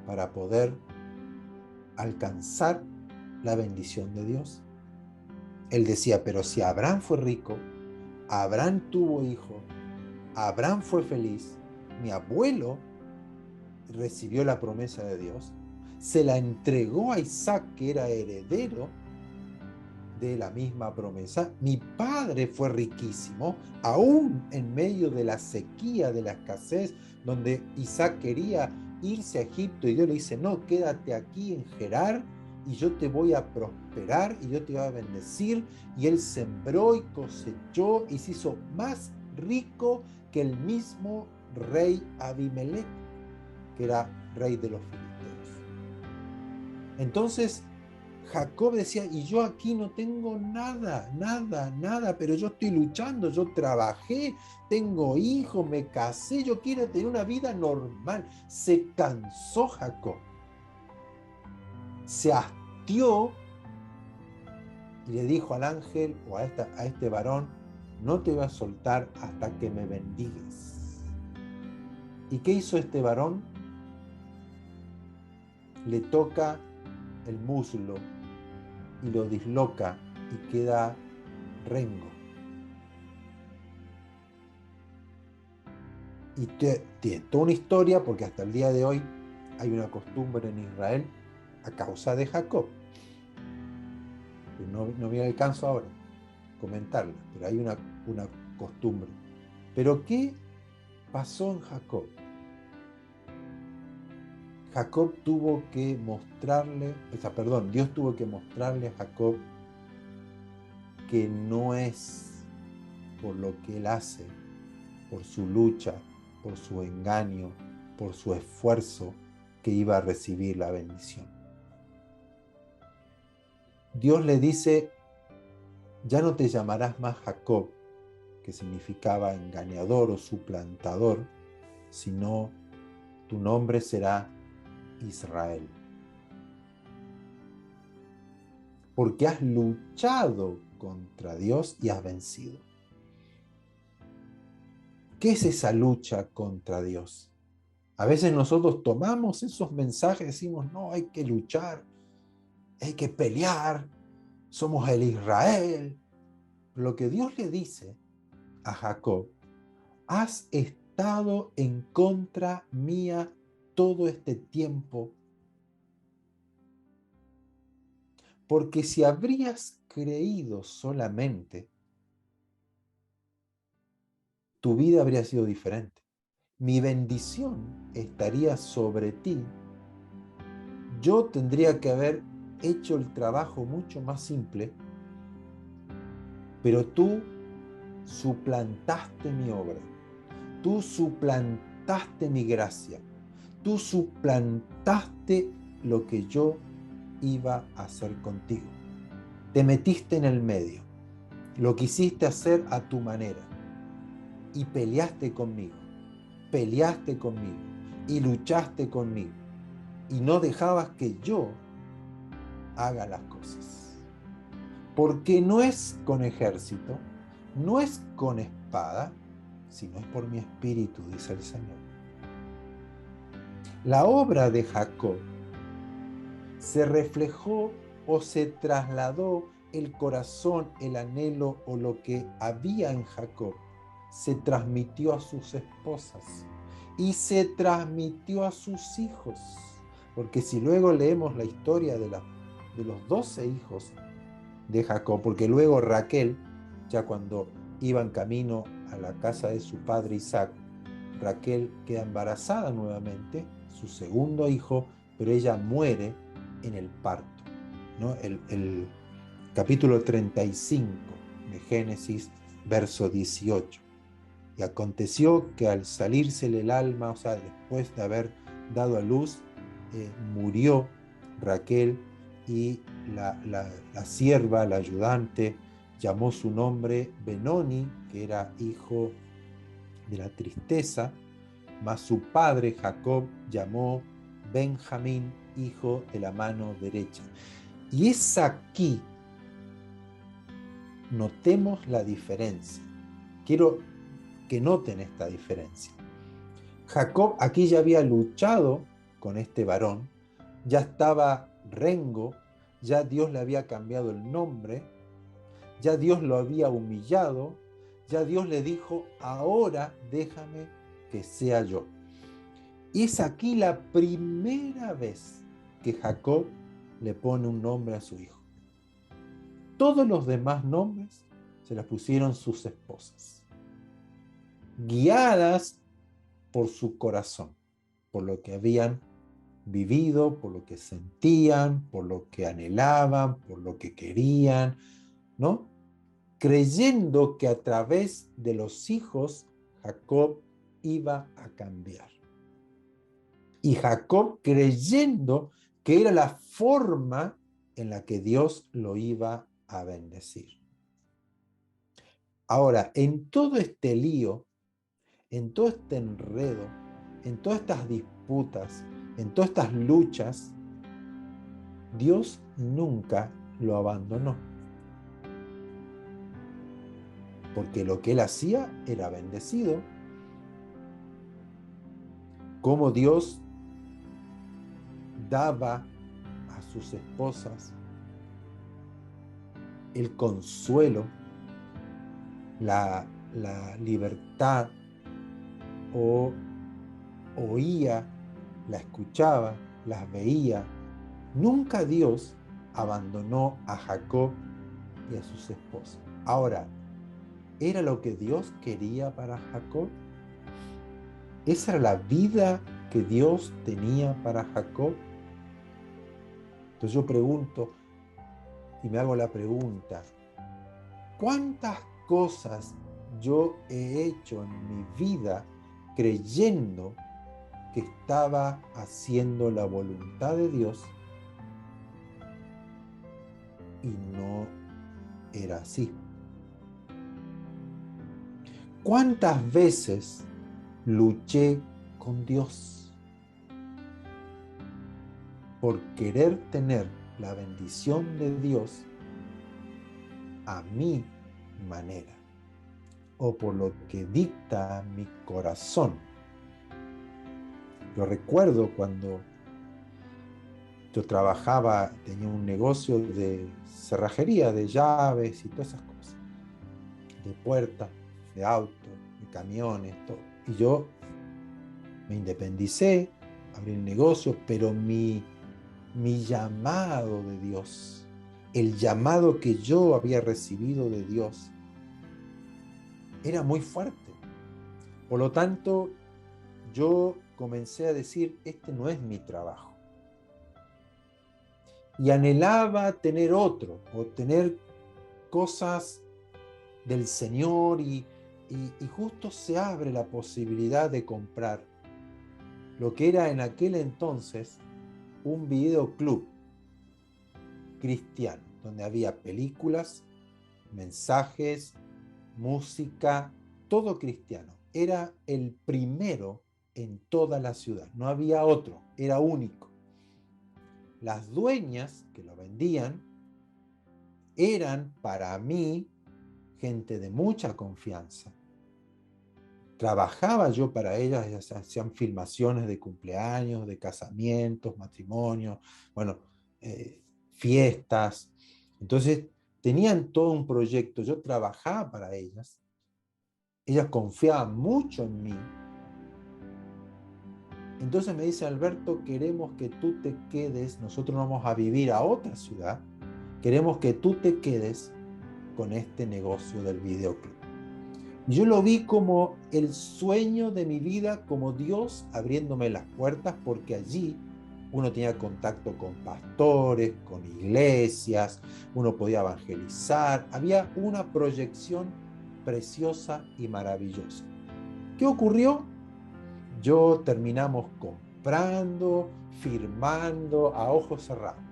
para poder alcanzar la bendición de Dios. Él decía, pero si Abraham fue rico, Abraham tuvo hijos, Abraham fue feliz, mi abuelo recibió la promesa de Dios, se la entregó a Isaac, que era heredero de la misma promesa. Mi padre fue riquísimo, aún en medio de la sequía, de la escasez, donde Isaac quería irse a Egipto y Dios le dice, no, quédate aquí en Gerar y yo te voy a prosperar y yo te voy a bendecir. Y él sembró y cosechó y se hizo más rico que el mismo rey Abimelech, que era rey de los filisteos. Entonces Jacob decía, y yo aquí no tengo nada, pero yo estoy luchando, yo trabajé, tengo hijos, me casé, yo quiero tener una vida normal. Se cansó Jacob, se hastió y le dijo al ángel o a este varón, no te voy a soltar hasta que me bendigas. ¿Y qué hizo este varón? Le toca el muslo y lo disloca y queda rengo. Y tiene toda una historia, porque hasta el día de hoy hay una costumbre en Israel a causa de Jacob. No me alcanzo ahora a comentarla, pero hay una costumbre. Pero ¿qué pasó en Jacob? Dios tuvo que mostrarle a Jacob que no es por lo que él hace, por su lucha, por su engaño, por su esfuerzo, que iba a recibir la bendición. Dios le dice, ya no te llamarás más Jacob, que significaba engañador o suplantador, sino tu nombre será Israel. Porque has luchado contra Dios y has vencido. ¿Qué es esa lucha contra Dios? A veces nosotros tomamos esos mensajes y decimos, no, hay que luchar, hay que pelear, somos el Israel. Lo que Dios le dice a Jacob, has estado en contra mía todo este tiempo, porque si habrías creído solamente, tu vida habría sido diferente. Mi bendición estaría sobre ti. Yo tendría que haber hecho el trabajo mucho más simple, pero tú suplantaste mi obra. Tú suplantaste mi gracia. Tú suplantaste lo que yo iba a hacer contigo. Te metiste en el medio. Lo quisiste hacer a tu manera. y peleaste conmigo y luchaste conmigo y no dejabas que yo haga las cosas. Porque no es con ejército, no es con espada, sino es por mi espíritu, dice el Señor. La obra de Jacob se reflejó o se trasladó el corazón, el anhelo o lo que había en Jacob, se transmitió a sus esposas y se transmitió a sus hijos. Porque si luego leemos la historia de los 12 hijos de Jacob, porque luego Raquel, ya cuando iban camino a la casa de su padre Isaac, Raquel queda embarazada nuevamente, su segundo hijo, pero ella muere en el parto, ¿no? El capítulo 35 de Génesis, verso 18. Y aconteció que al salírsele el alma, o sea, después de haber dado a luz, murió Raquel y la sierva, la ayudante, llamó su nombre Benoni, que era hijo de la tristeza, mas su padre Jacob llamó Benjamín, hijo de la mano derecha. Y es aquí, notemos la diferencia. Quiero que noten esta diferencia. Jacob aquí ya había luchado con este varón, ya estaba rengo, ya Dios le había cambiado el nombre, ya Dios lo había humillado, ya Dios le dijo, ahora déjame que sea yo. Y es aquí la primera vez que Jacob le pone un nombre a su hijo. Todos los demás nombres se los pusieron sus esposas, guiadas por su corazón, por lo que habían vivido, por lo que sentían, por lo que anhelaban, por lo que querían, ¿no? Creyendo que a través de los hijos Jacob iba a cambiar. Y Jacob creyendo que era la forma en la que Dios lo iba a bendecir. Ahora, en todo este lío, en todo este enredo, en todas estas disputas, en todas estas luchas, Dios nunca lo abandonó. Porque lo que él hacía era bendecido. Como Dios daba a sus esposas el consuelo, la libertad, o oía, la escuchaba, las veía. Nunca Dios abandonó a Jacob y a sus esposas. Ahora, ¿era lo que Dios quería para Jacob? ¿Esa era la vida que Dios tenía para Jacob? Entonces yo pregunto y me hago la pregunta, ¿cuántas cosas yo he hecho en mi vida creyendo que estaba haciendo la voluntad de Dios y no era así? ¿Cuántas veces luché con Dios por querer tener la bendición de Dios a mi manera o por lo que dicta mi corazón? Yo recuerdo cuando yo trabajaba, tenía un negocio de cerrajería, de llaves y todas esas cosas, de puertas, de autos, de camiones, todo. Y yo me independicé, abrí el negocio, pero mi llamado de Dios, el llamado que yo había recibido de Dios, era muy fuerte. Por lo tanto, yo comencé a decir, este no es mi trabajo. Y anhelaba tener otro, o tener cosas del Señor, y justo se abre la posibilidad de comprar lo que era en aquel entonces un videoclub cristiano, donde había películas, mensajes, música, todo cristiano. Era el primero en toda la ciudad. No había otro, era único. Las dueñas que lo vendían eran para mí gente de mucha confianza. Trabajaba yo para ellas, ellas hacían filmaciones de cumpleaños, de casamientos, matrimonios, bueno, fiestas. Entonces, tenían todo un proyecto, yo trabajaba para ellas confiaban mucho en mí. Entonces me dice: Alberto, queremos que tú te quedes, nosotros vamos a vivir a otra ciudad, queremos que tú te quedes con este negocio del videoclub. Y yo lo vi como el sueño de mi vida, como Dios abriéndome las puertas, porque allí uno tenía contacto con pastores, con iglesias, uno podía evangelizar, había una proyección preciosa y maravillosa. ¿Qué ocurrió? Yo terminamos comprando, firmando a ojos cerrados.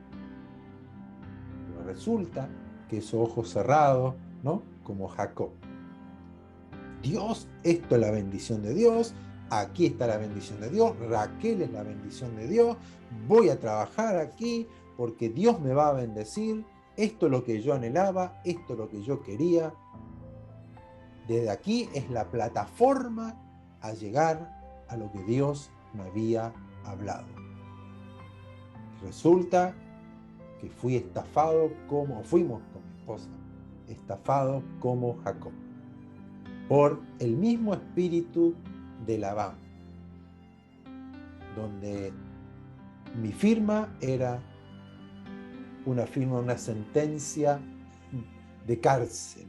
Pero resulta que esos ojos cerrados, ¿no? Como Jacob. Dios, esto es la bendición de Dios, aquí está la bendición de Dios, Raquel es la bendición de Dios, voy a trabajar aquí porque Dios me va a bendecir, esto es lo que yo anhelaba, esto es lo que yo quería. Desde aquí es la plataforma a llegar a lo que Dios me había hablado. Resulta que fuimos con mi esposa, estafados como Jacob, por el mismo espíritu de Labán, donde mi firma era una sentencia de cárcel.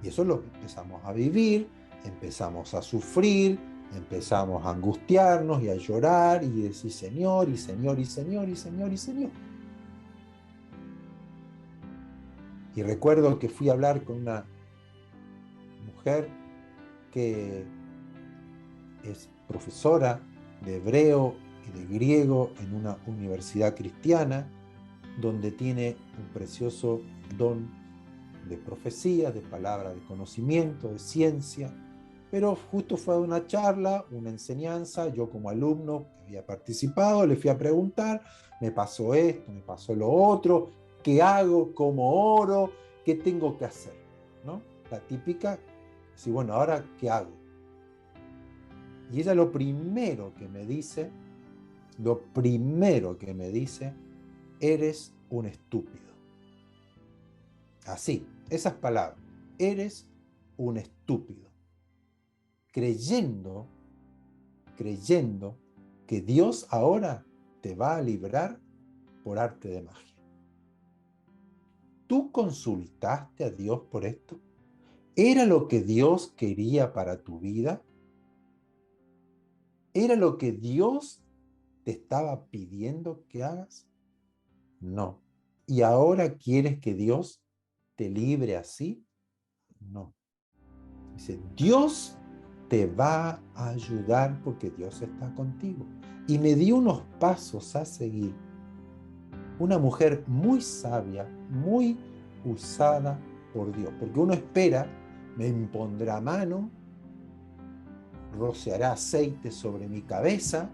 Y eso lo empezamos a vivir, empezamos a sufrir, empezamos a angustiarnos y a llorar y decir Señor, y Señor, y Señor, y Señor, y Señor. Y recuerdo que fui a hablar con una mujer que es profesora de hebreo y de griego en una universidad cristiana, donde tiene un precioso don de profecía, de palabra de conocimiento, de ciencia. Pero justo fue a una charla, una enseñanza, yo como alumno que había participado, le fui a preguntar, me pasó esto, me pasó lo otro, ¿qué hago? ¿Cómo oro? ¿Qué tengo que hacer? ¿No? La típica, sí, bueno, ¿ahora qué hago? Y ella lo primero que me dice, eres un estúpido. Así, esas palabras, eres un estúpido. Creyendo que Dios ahora te va a librar por arte de magia. ¿Tú consultaste a Dios por esto? ¿Era lo que Dios quería para tu vida? ¿Era lo que Dios te estaba pidiendo que hagas? No. ¿Y ahora quieres que Dios te libre así? No. Dice, Dios te va a ayudar porque Dios está contigo. Y me dio unos pasos a seguir. Una mujer muy sabia, muy usada por Dios. Porque uno espera, me impondrá mano, rociará aceite sobre mi cabeza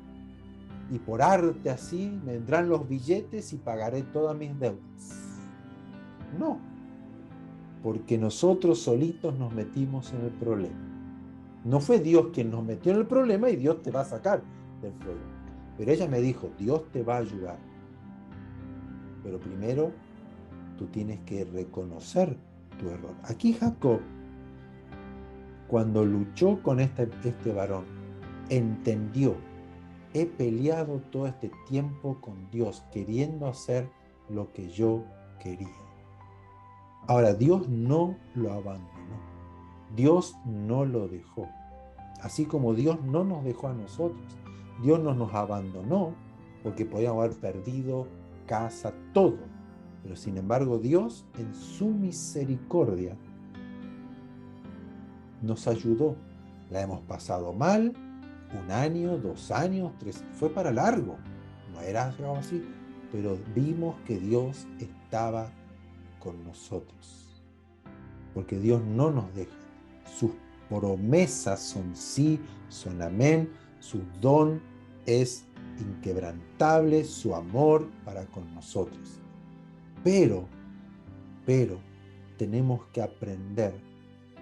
y por arte así me vendrán los billetes y pagaré todas mis deudas. No, porque nosotros solitos nos metimos en el problema. No fue Dios quien nos metió en el problema y Dios te va a sacar del problema. Pero ella me dijo, Dios te va a ayudar. Pero primero tú tienes que reconocer tu error. Aquí Jacob, cuando luchó con este varón, entendió, he peleado todo este tiempo con Dios, queriendo hacer lo que yo quería. Ahora, Dios no lo abandonó. Dios no lo dejó. Así como Dios no nos dejó a nosotros. Dios no nos abandonó porque podíamos haber perdido casa, todo. Pero sin embargo, Dios en su misericordia nos ayudó. La hemos pasado mal, 1 año, 2 años, 3, fue para largo. No era algo así, pero vimos que Dios estaba con nosotros. Porque Dios no nos deja sus promesas son sí, son amén, su don es inquebrantable, su amor para con nosotros. Pero tenemos que aprender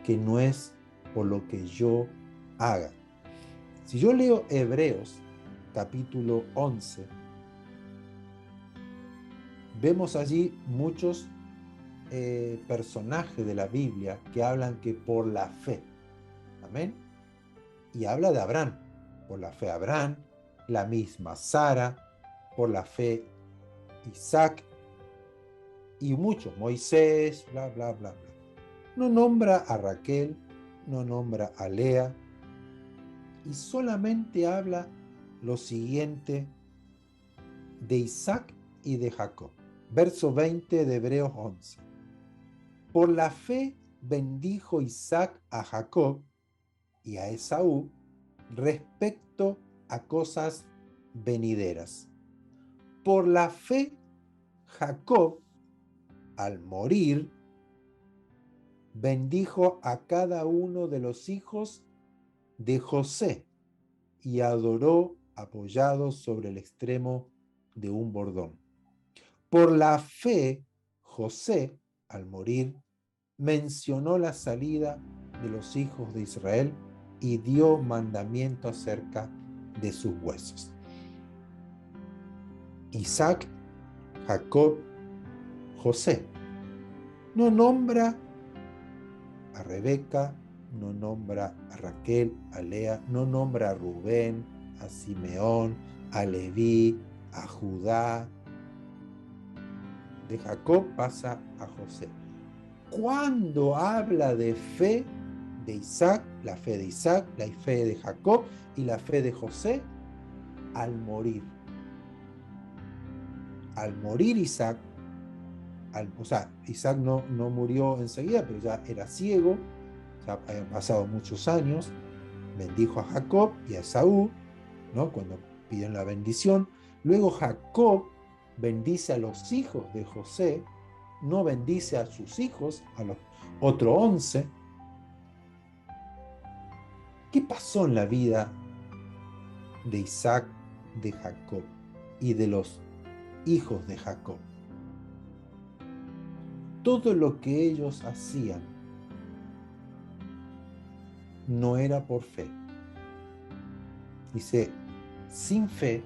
que no es por lo que yo haga. Si yo leo Hebreos capítulo 11, vemos allí muchos personajes de la Biblia que hablan que por la fe, amén, y habla de Abraham, por la fe Abraham, la misma Sara, por la fe Isaac, y muchos, Moisés, bla, bla, bla, bla. No nombra a Raquel, no nombra a Lea, y solamente habla lo siguiente de Isaac y de Jacob. Verso 20 de Hebreos 11. Por la fe bendijo Isaac a Jacob y a Esaú respecto a cosas venideras. Por la fe Jacob, al morir, bendijo a cada uno de los hijos de José y adoró apoyado sobre el extremo de un bordón. Por la fe, José, al morir, mencionó la salida de los hijos de Israel y dio mandamiento acerca de sus huesos. Isaac, Jacob, José. No nombra a Rebeca, no nombra a Raquel, a Lea, no nombra a Rubén, a Simeón, a Leví, a Judá. De Jacob pasa a José. Cuando habla de fe de Isaac, la fe de Isaac, la fe de Jacob y la fe de José, al morir. Al morir Isaac, o sea, Isaac no murió enseguida, pero ya era ciego, ya habían pasado muchos años, bendijo a Jacob y a Esaú, ¿no? Cuando piden la bendición. Luego Jacob bendice a los hijos de José, no bendice a sus hijos, a los otros 11. ¿Qué pasó en la vida de Isaac, de Jacob y de los hijos de Jacob? Todo lo que ellos hacían no era por fe. Dice, sin fe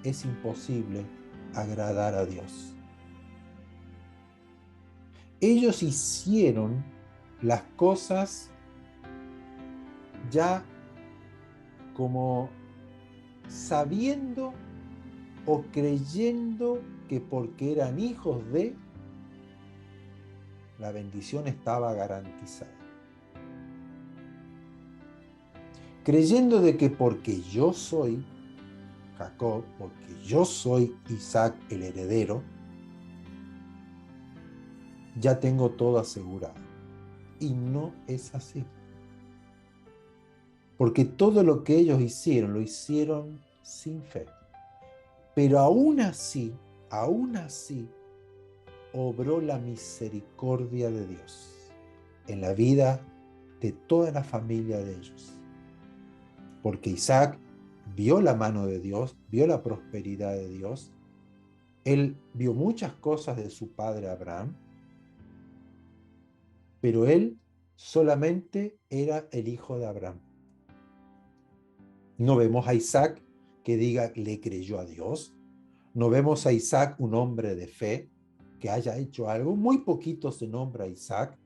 es imposible agradar a Dios. Ellos hicieron las cosas ya como sabiendo o creyendo que porque eran hijos de, la bendición estaba garantizada. Creyendo de que porque yo soy Jacob, porque yo soy Isaac el heredero, ya tengo todo asegurado. Y no es así. Porque todo lo que ellos hicieron, lo hicieron sin fe. Pero aún así, obró la misericordia de Dios en la vida de toda la familia de ellos. Porque Isaac vio la mano de Dios, vio la prosperidad de Dios. Él vio muchas cosas de su padre Abraham, pero él solamente era el hijo de Abraham. No vemos a Isaac que diga le creyó a Dios. No vemos a Isaac un hombre de fe que haya hecho algo. Muy poquito se nombra a Isaac.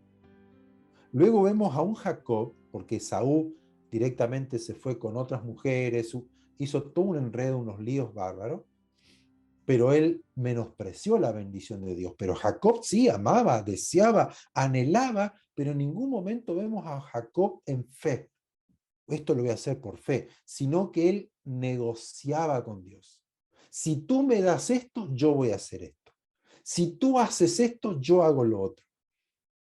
Luego vemos a un Jacob, porque Esaú directamente se fue con otras mujeres, hizo todo un enredo, unos líos bárbaros, pero él menospreció la bendición de Dios. Pero Jacob sí amaba, deseaba, anhelaba, pero en ningún momento vemos a Jacob en fe. Esto lo voy a hacer por fe, sino que él negociaba con Dios. Si tú me das esto, yo voy a hacer esto. Si tú haces esto, yo hago lo otro.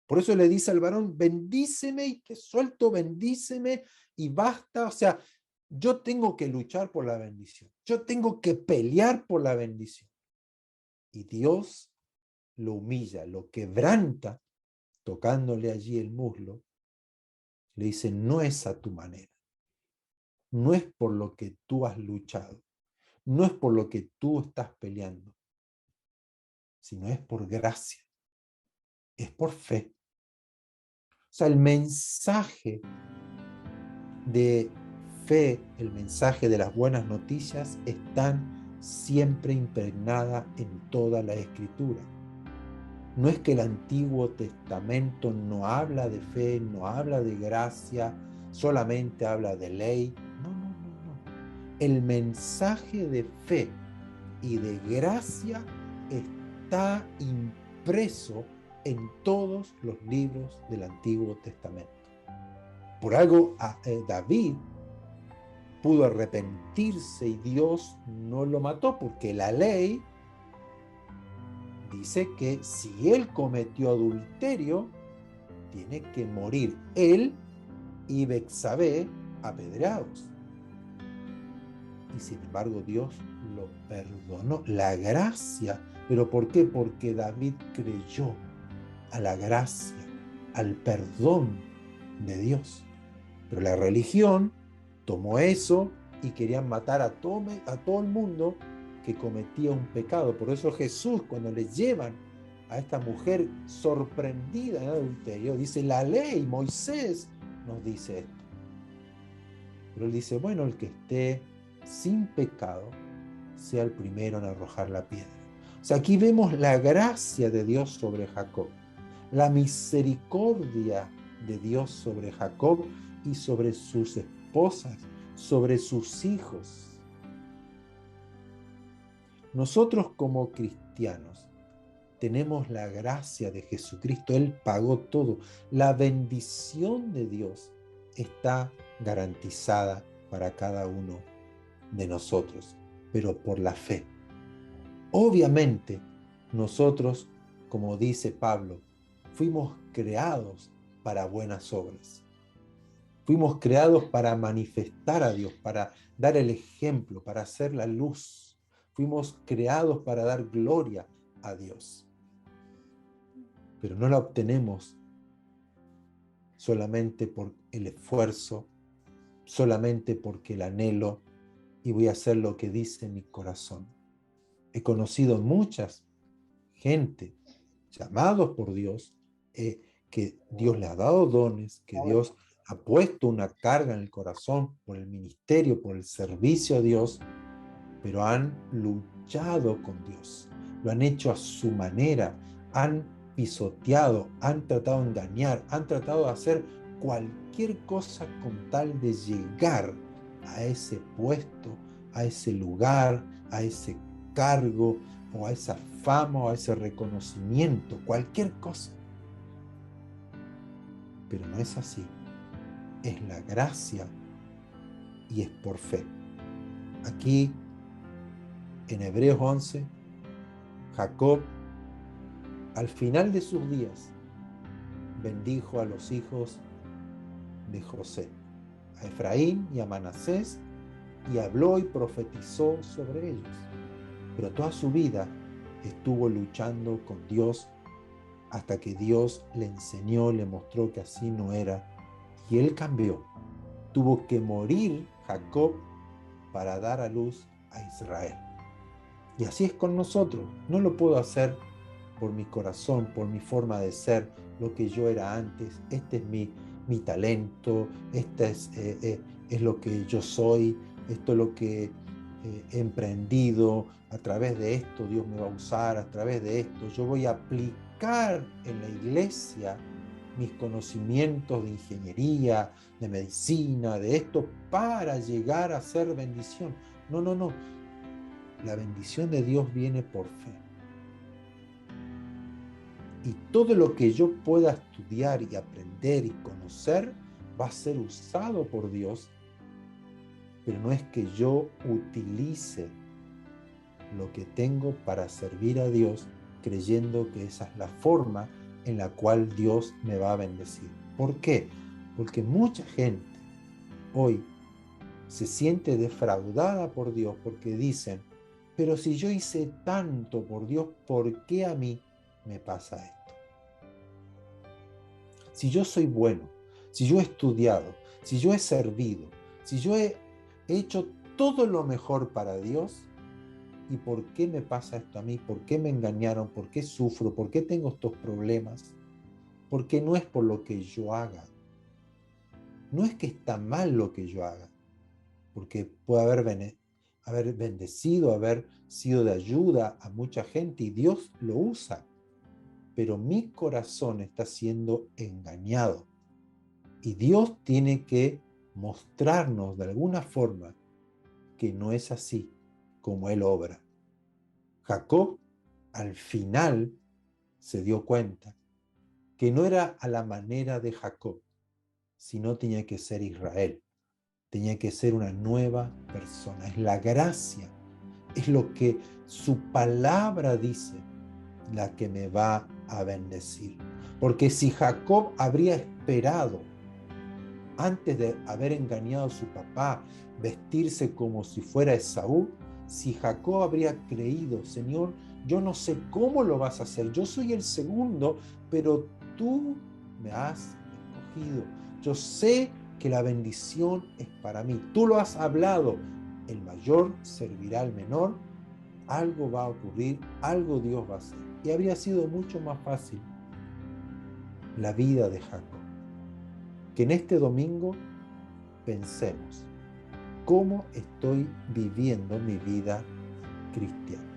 Por eso le dice al varón, bendíceme y te suelto, bendíceme y basta. O sea, yo tengo que luchar por la bendición. Yo tengo que pelear por la bendición. Y Dios lo humilla, lo quebranta, tocándole allí el muslo, Le dice, no es a tu manera, no es por lo que tú has luchado, no es por lo que tú estás peleando, sino es por gracia, es por fe. O sea, el mensaje de fe, el mensaje de las buenas noticias están siempre impregnada en toda la Escritura. No es que el Antiguo Testamento no habla de fe, no habla de gracia, solamente habla de ley. No, no, no, no. El mensaje de fe y de gracia está impreso en todos los libros del Antiguo Testamento. Por algo David pudo arrepentirse y Dios no lo mató, porque la ley dice que si él cometió adulterio, tiene que morir él y Betsabé apedreados. Y sin embargo Dios lo perdonó. La gracia. ¿Pero por qué? Porque David creyó a la gracia, al perdón de Dios. Pero la religión tomó eso y querían matar a todo el mundo que cometía un pecado. Por eso Jesús, cuando le llevan a esta mujer sorprendida en adulterio, dice, la ley, Moisés nos dice esto. Pero él dice, bueno, el que esté sin pecado sea el primero en arrojar la piedra. O sea, aquí vemos la gracia de Dios sobre Jacob, la misericordia de Dios sobre Jacob y sobre sus esposas, sobre sus hijos. Nosotros como cristianos tenemos la gracia de Jesucristo. Él pagó todo. La bendición de Dios está garantizada para cada uno de nosotros, pero por la fe. Obviamente, nosotros, como dice Pablo, fuimos creados para buenas obras. Fuimos creados para manifestar a Dios, para dar el ejemplo, para hacer la luz. Fuimos creados para dar gloria a Dios. Pero no la obtenemos solamente por el esfuerzo, solamente porque el anhelo y voy a hacer lo que dice mi corazón. He conocido muchas gente llamados por Dios, que Dios le ha dado dones, que Dios ha puesto una carga en el corazón por el ministerio, por el servicio a Dios, pero han luchado con Dios, lo han hecho a su manera, han pisoteado, han tratado de engañar, han tratado de hacer cualquier cosa con tal de llegar a ese puesto, a ese lugar, a ese cargo o a esa fama o a ese reconocimiento, cualquier cosa. Pero no es así. Es la gracia y es por fe. Aquí en Hebreos 11, Jacob, al final de sus días, bendijo a los hijos de José, a Efraín y a Manasés, y habló y profetizó sobre ellos. Pero toda su vida estuvo luchando con Dios hasta que Dios le enseñó, le mostró que así no era, y él cambió. Tuvo que morir Jacob para dar a luz a Israel. Y así es con nosotros. No lo puedo hacer por mi corazón, por mi forma de ser, lo que yo era antes. Este es mi talento, este es lo que yo soy, esto es lo que he emprendido. A través de esto Dios me va a usar, a través de esto yo voy a aplicar en la iglesia mis conocimientos de ingeniería, de medicina, de esto, para llegar a ser bendición. No, no, no. La bendición de Dios viene por fe. Y todo lo que yo pueda estudiar y aprender y conocer va a ser usado por Dios, pero no es que yo utilice lo que tengo para servir a Dios creyendo que esa es la forma en la cual Dios me va a bendecir. ¿Por qué? Porque mucha gente hoy se siente defraudada por Dios porque dicen, pero si yo hice tanto por Dios, ¿por qué a mí me pasa esto? Si yo soy bueno, si yo he estudiado, si yo he servido, si yo he hecho todo lo mejor para Dios, ¿y por qué me pasa esto a mí? ¿Por qué me engañaron? ¿Por qué sufro? ¿Por qué tengo estos problemas? Porque no es por lo que yo haga. No es que está mal lo que yo haga, porque puede haber bendecido, haber sido de ayuda a mucha gente y Dios lo usa, pero mi corazón está siendo engañado y Dios tiene que mostrarnos de alguna forma que no es así como Él obra. Jacob al final se dio cuenta que no era a la manera de Jacob, sino tenía que ser Israel, tenía que ser una nueva persona. Es la gracia, es lo que su palabra dice, la que me va a bendecir. Porque si Jacob habría esperado, antes de haber engañado a su papá, vestirse como si fuera Esaú, si Jacob habría creído, Señor, yo no sé cómo lo vas a hacer, yo soy el segundo, pero tú me has escogido. Yo sé que la bendición es para mí. Tú lo has hablado. El mayor servirá al menor. Algo va a ocurrir, algo Dios va a hacer. Y habría sido mucho más fácil la vida de Jacob. Que en este domingo pensemos, ¿cómo estoy viviendo mi vida cristiana?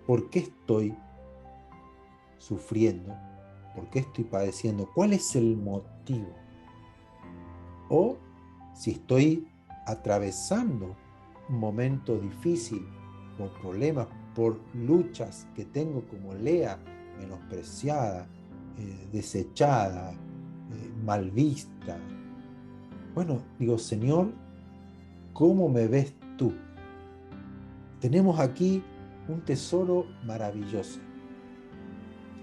¿Por qué estoy sufriendo? ¿Por qué estoy padeciendo? ¿Cuál es el motivo? O si estoy atravesando un momento difícil por problemas, por luchas que tengo como Lea, menospreciada, desechada, mal vista. Bueno, digo, Señor, ¿cómo me ves tú? Tenemos aquí un tesoro maravilloso.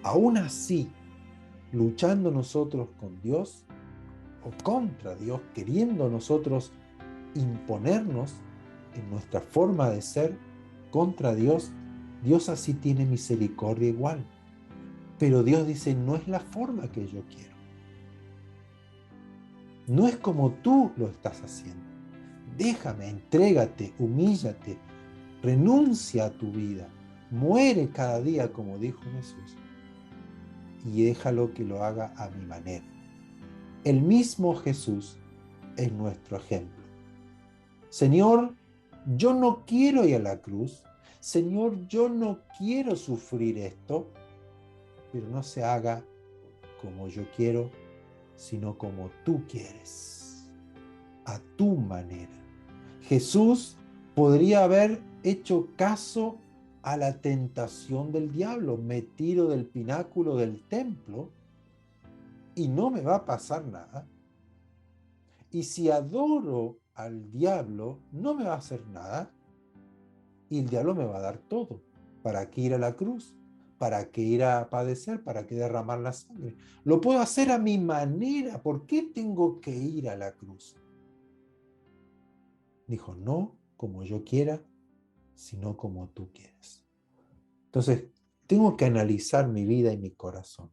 Aún así, luchando nosotros con Dios o contra Dios, queriendo nosotros imponernos en nuestra forma de ser contra Dios, Dios así tiene misericordia igual. Pero Dios dice, no es la forma que yo quiero. No es como tú lo estás haciendo. Déjame, entrégate, humíllate, renuncia a tu vida, muere cada día, como dijo Jesús, y déjalo que lo haga a mi manera. El mismo Jesús es nuestro ejemplo. Señor, yo no quiero ir a la cruz. Señor, yo no quiero sufrir esto, pero no se haga como yo quiero, sino como tú quieres, a tu manera. Jesús podría haber hecho caso a la tentación del diablo. Me tiro del pináculo del templo y no me va a pasar nada. Y si adoro al diablo, no me va a hacer nada. Y el diablo me va a dar todo. ¿Para qué ir a la cruz? ¿Para qué ir a padecer? ¿Para qué derramar la sangre? Lo puedo hacer a mi manera. ¿Por qué tengo que ir a la cruz? Dijo, no como yo quiera, sino como tú quieres. Entonces, tengo que analizar mi vida y mi corazón.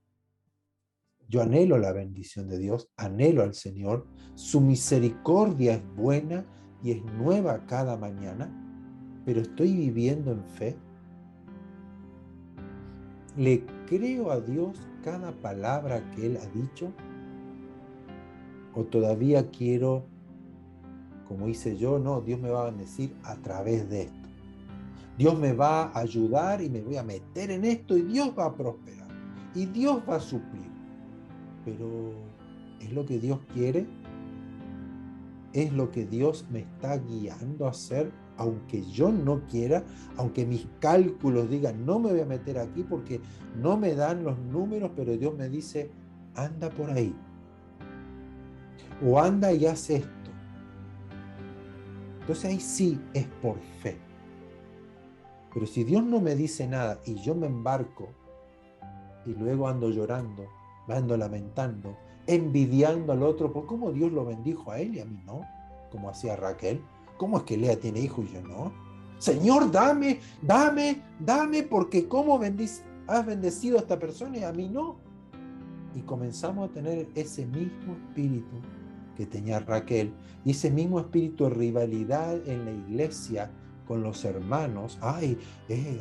Yo anhelo la bendición de Dios, anhelo al Señor. Su misericordia es buena y es nueva cada mañana, pero estoy viviendo en fe. ¿Le creo a Dios cada palabra que Él ha dicho? ¿O todavía quiero, como hice yo, no, Dios me va a bendecir a través de esto? Dios me va a ayudar y me voy a meter en esto y Dios va a prosperar. Y Dios va a suplir. Pero ¿es lo que Dios quiere? ¿Es lo que Dios me está guiando a hacer? Aunque yo no quiera, aunque mis cálculos digan, no me voy a meter aquí porque no me dan los números, pero Dios me dice, anda por ahí. O anda y haz esto. Entonces ahí sí es por fe. Pero si Dios no me dice nada y yo me embarco y luego ando llorando, ando lamentando, envidiando al otro por cómo Dios lo bendijo a él y a mí no, como hacía Raquel. ¿Cómo es que Lea tiene hijo y yo no? Señor, dame, porque cómo has bendecido a esta persona y a mí no. y comenzamos a tener ese mismo espíritu que tenía Raquel, y ese mismo espíritu de rivalidad en la iglesia con los hermanos. Ay,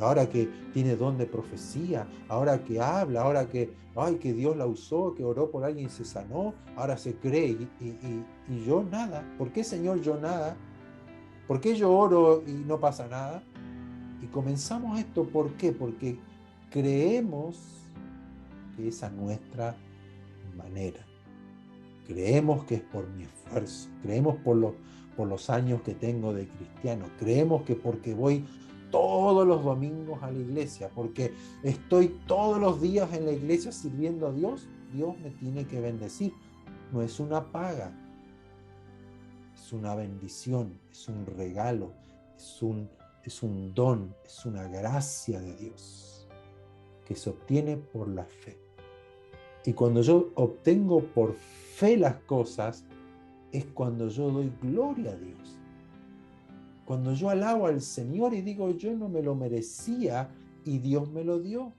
ahora que tiene don de profecía, ahora que habla, ahora que Dios la usó, que oró por alguien y se sanó, ahora se cree y yo nada. ¿Por qué, Señor, yo nada? ¿Por qué yo oro y no pasa nada? Y comenzamos esto, ¿por qué? Porque creemos que esa es nuestra manera. Creemos que es por mi esfuerzo, creemos por los años que tengo de cristiano, creemos que porque voy todos los domingos a la iglesia, porque estoy todos los días en la iglesia sirviendo a Dios, Dios me tiene que bendecir. No es una paga, es una bendición, es un regalo, es un don, es una gracia de Dios que se obtiene por la fe. Y cuando yo obtengo por fe las cosas, es cuando yo doy gloria a Dios. Cuando yo alabo al Señor y digo, yo no me lo merecía y Dios me lo dio,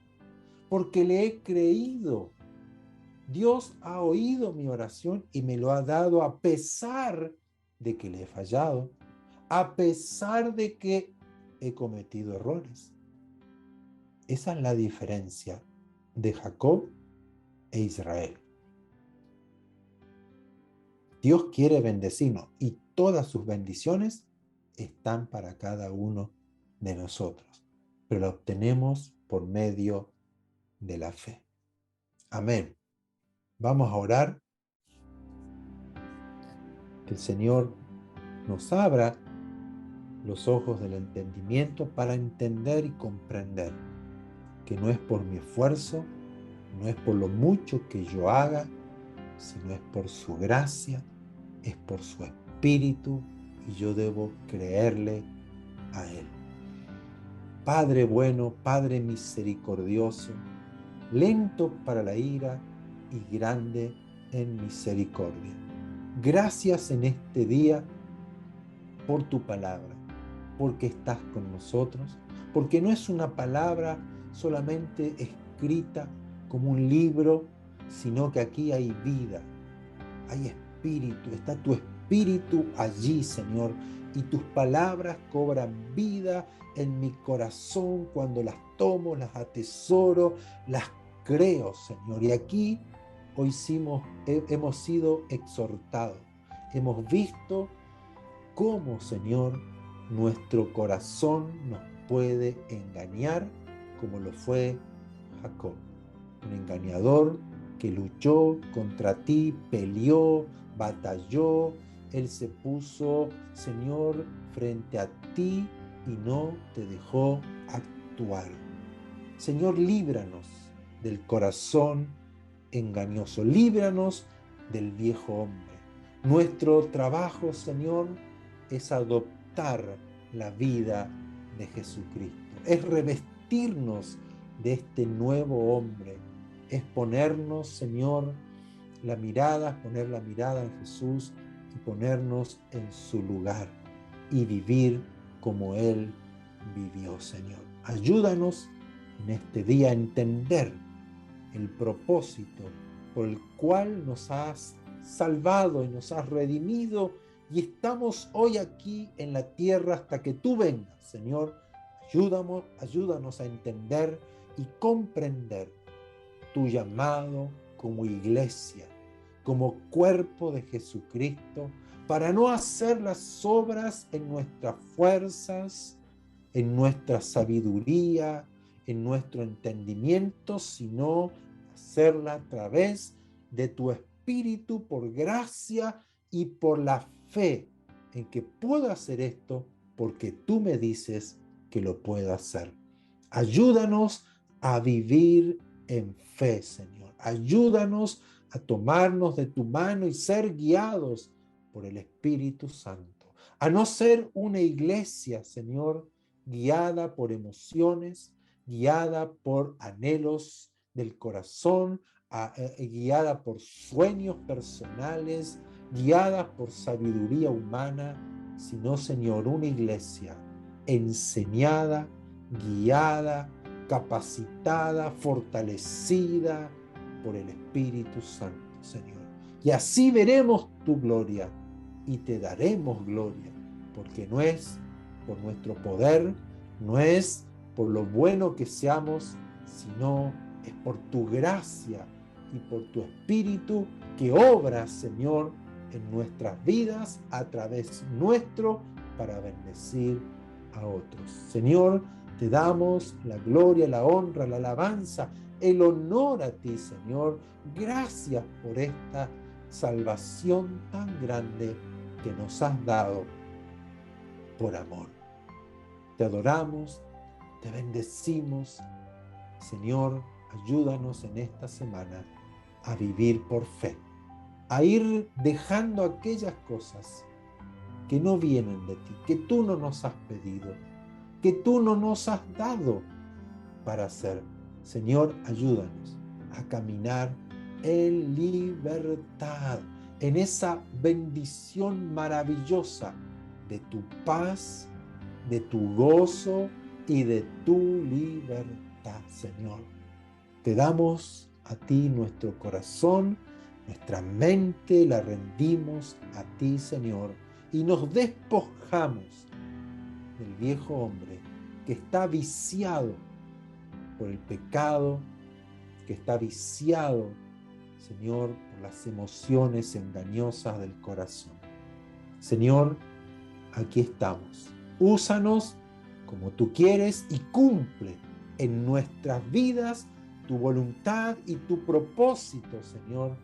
porque le he creído. Dios ha oído mi oración y me lo ha dado a pesar de que le he fallado, a pesar de que he cometido errores. Esa es la diferencia de Jacob e Israel. Dios quiere bendecirnos y todas sus bendiciones están para cada uno de nosotros, pero la obtenemos por medio de la fe. Amén. Vamos a orar. Que el Señor nos abra los ojos del entendimiento para entender y comprender que no es por mi esfuerzo, no es por lo mucho que yo haga, sino es por su gracia, es por su espíritu, y yo debo creerle a Él. Padre bueno, Padre misericordioso, lento para la ira y grande en misericordia. Gracias en este día por tu palabra, porque estás con nosotros, porque no es una palabra solamente escrita como un libro, sino que aquí hay vida, hay espíritu, está tu espíritu allí, Señor, y tus palabras cobran vida en mi corazón cuando las tomo, las atesoro, las creo, Señor. Y aquí hoy hemos sido exhortados, hemos visto cómo, Señor, nuestro corazón nos puede engañar como lo fue Jacob, un engañador que luchó contra ti, peleó, batalló. Él se puso, Señor, frente a ti y no te dejó actuar. Señor, líbranos del corazón engañoso, líbranos del viejo hombre. Nuestro trabajo, Señor, es adoptar la vida de Jesucristo, es revestirnos de este nuevo hombre, es ponernos, Señor, poner la mirada en Jesús y ponernos en su lugar y vivir como Él vivió, Señor. Ayúdanos en este día a entender el propósito por el cual nos has salvado y nos has redimido y estamos hoy aquí en la tierra hasta que tú vengas, Señor. Ayúdanos a entender y comprender tu llamado como iglesia, como cuerpo de Jesucristo, para no hacer las obras en nuestras fuerzas, en nuestra sabiduría, en nuestro entendimiento, sino hacerla a través de tu Espíritu por gracia y por la fe en que puedo hacer esto porque tú me dices que lo puedo hacer. Ayúdanos a vivir en fe, Señor. Ayúdanos a tomarnos de tu mano y ser guiados por el Espíritu Santo. A no ser una iglesia, Señor, guiada por emociones, guiada por anhelos del corazón, guiada por sueños personales, guiada por sabiduría humana, sino, Señor, una iglesia enseñada, guiada, capacitada, fortalecida por el Espíritu Santo, Señor. Y así veremos tu gloria y te daremos gloria, porque no es por nuestro poder, no es por lo bueno que seamos, sino es por tu gracia y por tu Espíritu que obra, Señor, en nuestras vidas a través nuestro para bendecir a otros. Señor, te damos la gloria, la honra, la alabanza, el honor a ti, Señor. Gracias por esta salvación tan grande que nos has dado por amor. Te adoramos, te bendecimos. Señor, ayúdanos en esta semana a vivir por fe, a ir dejando aquellas cosas que no vienen de ti, que tú no nos has pedido, que tú no nos has dado para hacer. Señor, ayúdanos a caminar en libertad, en esa bendición maravillosa de tu paz, de tu gozo y de tu libertad, Señor. Te damos a ti nuestro corazón, nuestra mente la rendimos a ti, Señor, y nos despojamos del viejo hombre que está viciado por el pecado, que está viciado, Señor, por las emociones engañosas del corazón. Señor, aquí estamos. Úsanos como tú quieres y cumple en nuestras vidas tu voluntad y tu propósito, Señor,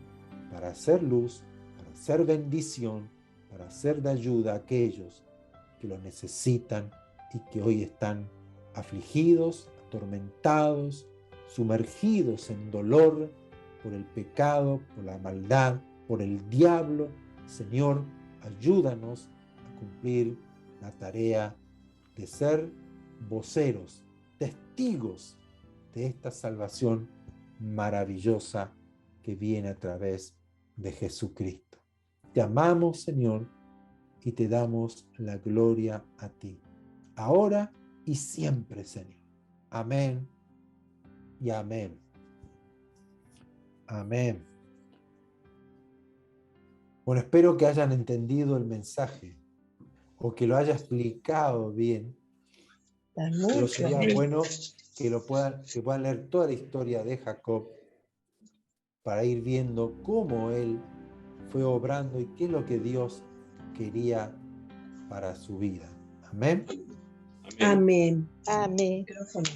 para hacer luz, para hacer bendición, para hacer de ayuda a aquellos que lo necesitan y que hoy están afligidos, atormentados, sumergidos en dolor por el pecado, por la maldad, por el diablo. Señor, ayúdanos a cumplir la tarea de ser voceros, testigos de esta salvación maravillosa que viene a través de Jesucristo. Te amamos, Señor, y te damos la gloria a ti, ahora y siempre, Señor. Amén y amén. Amén. Bueno, espero que hayan entendido el mensaje o que lo haya explicado bien. Pero sería bueno que puedan leer toda la historia de Jacob para ir viendo cómo él fue obrando y qué es lo que Dios quería para su vida. Amén. Amén. Amén. Micrófono.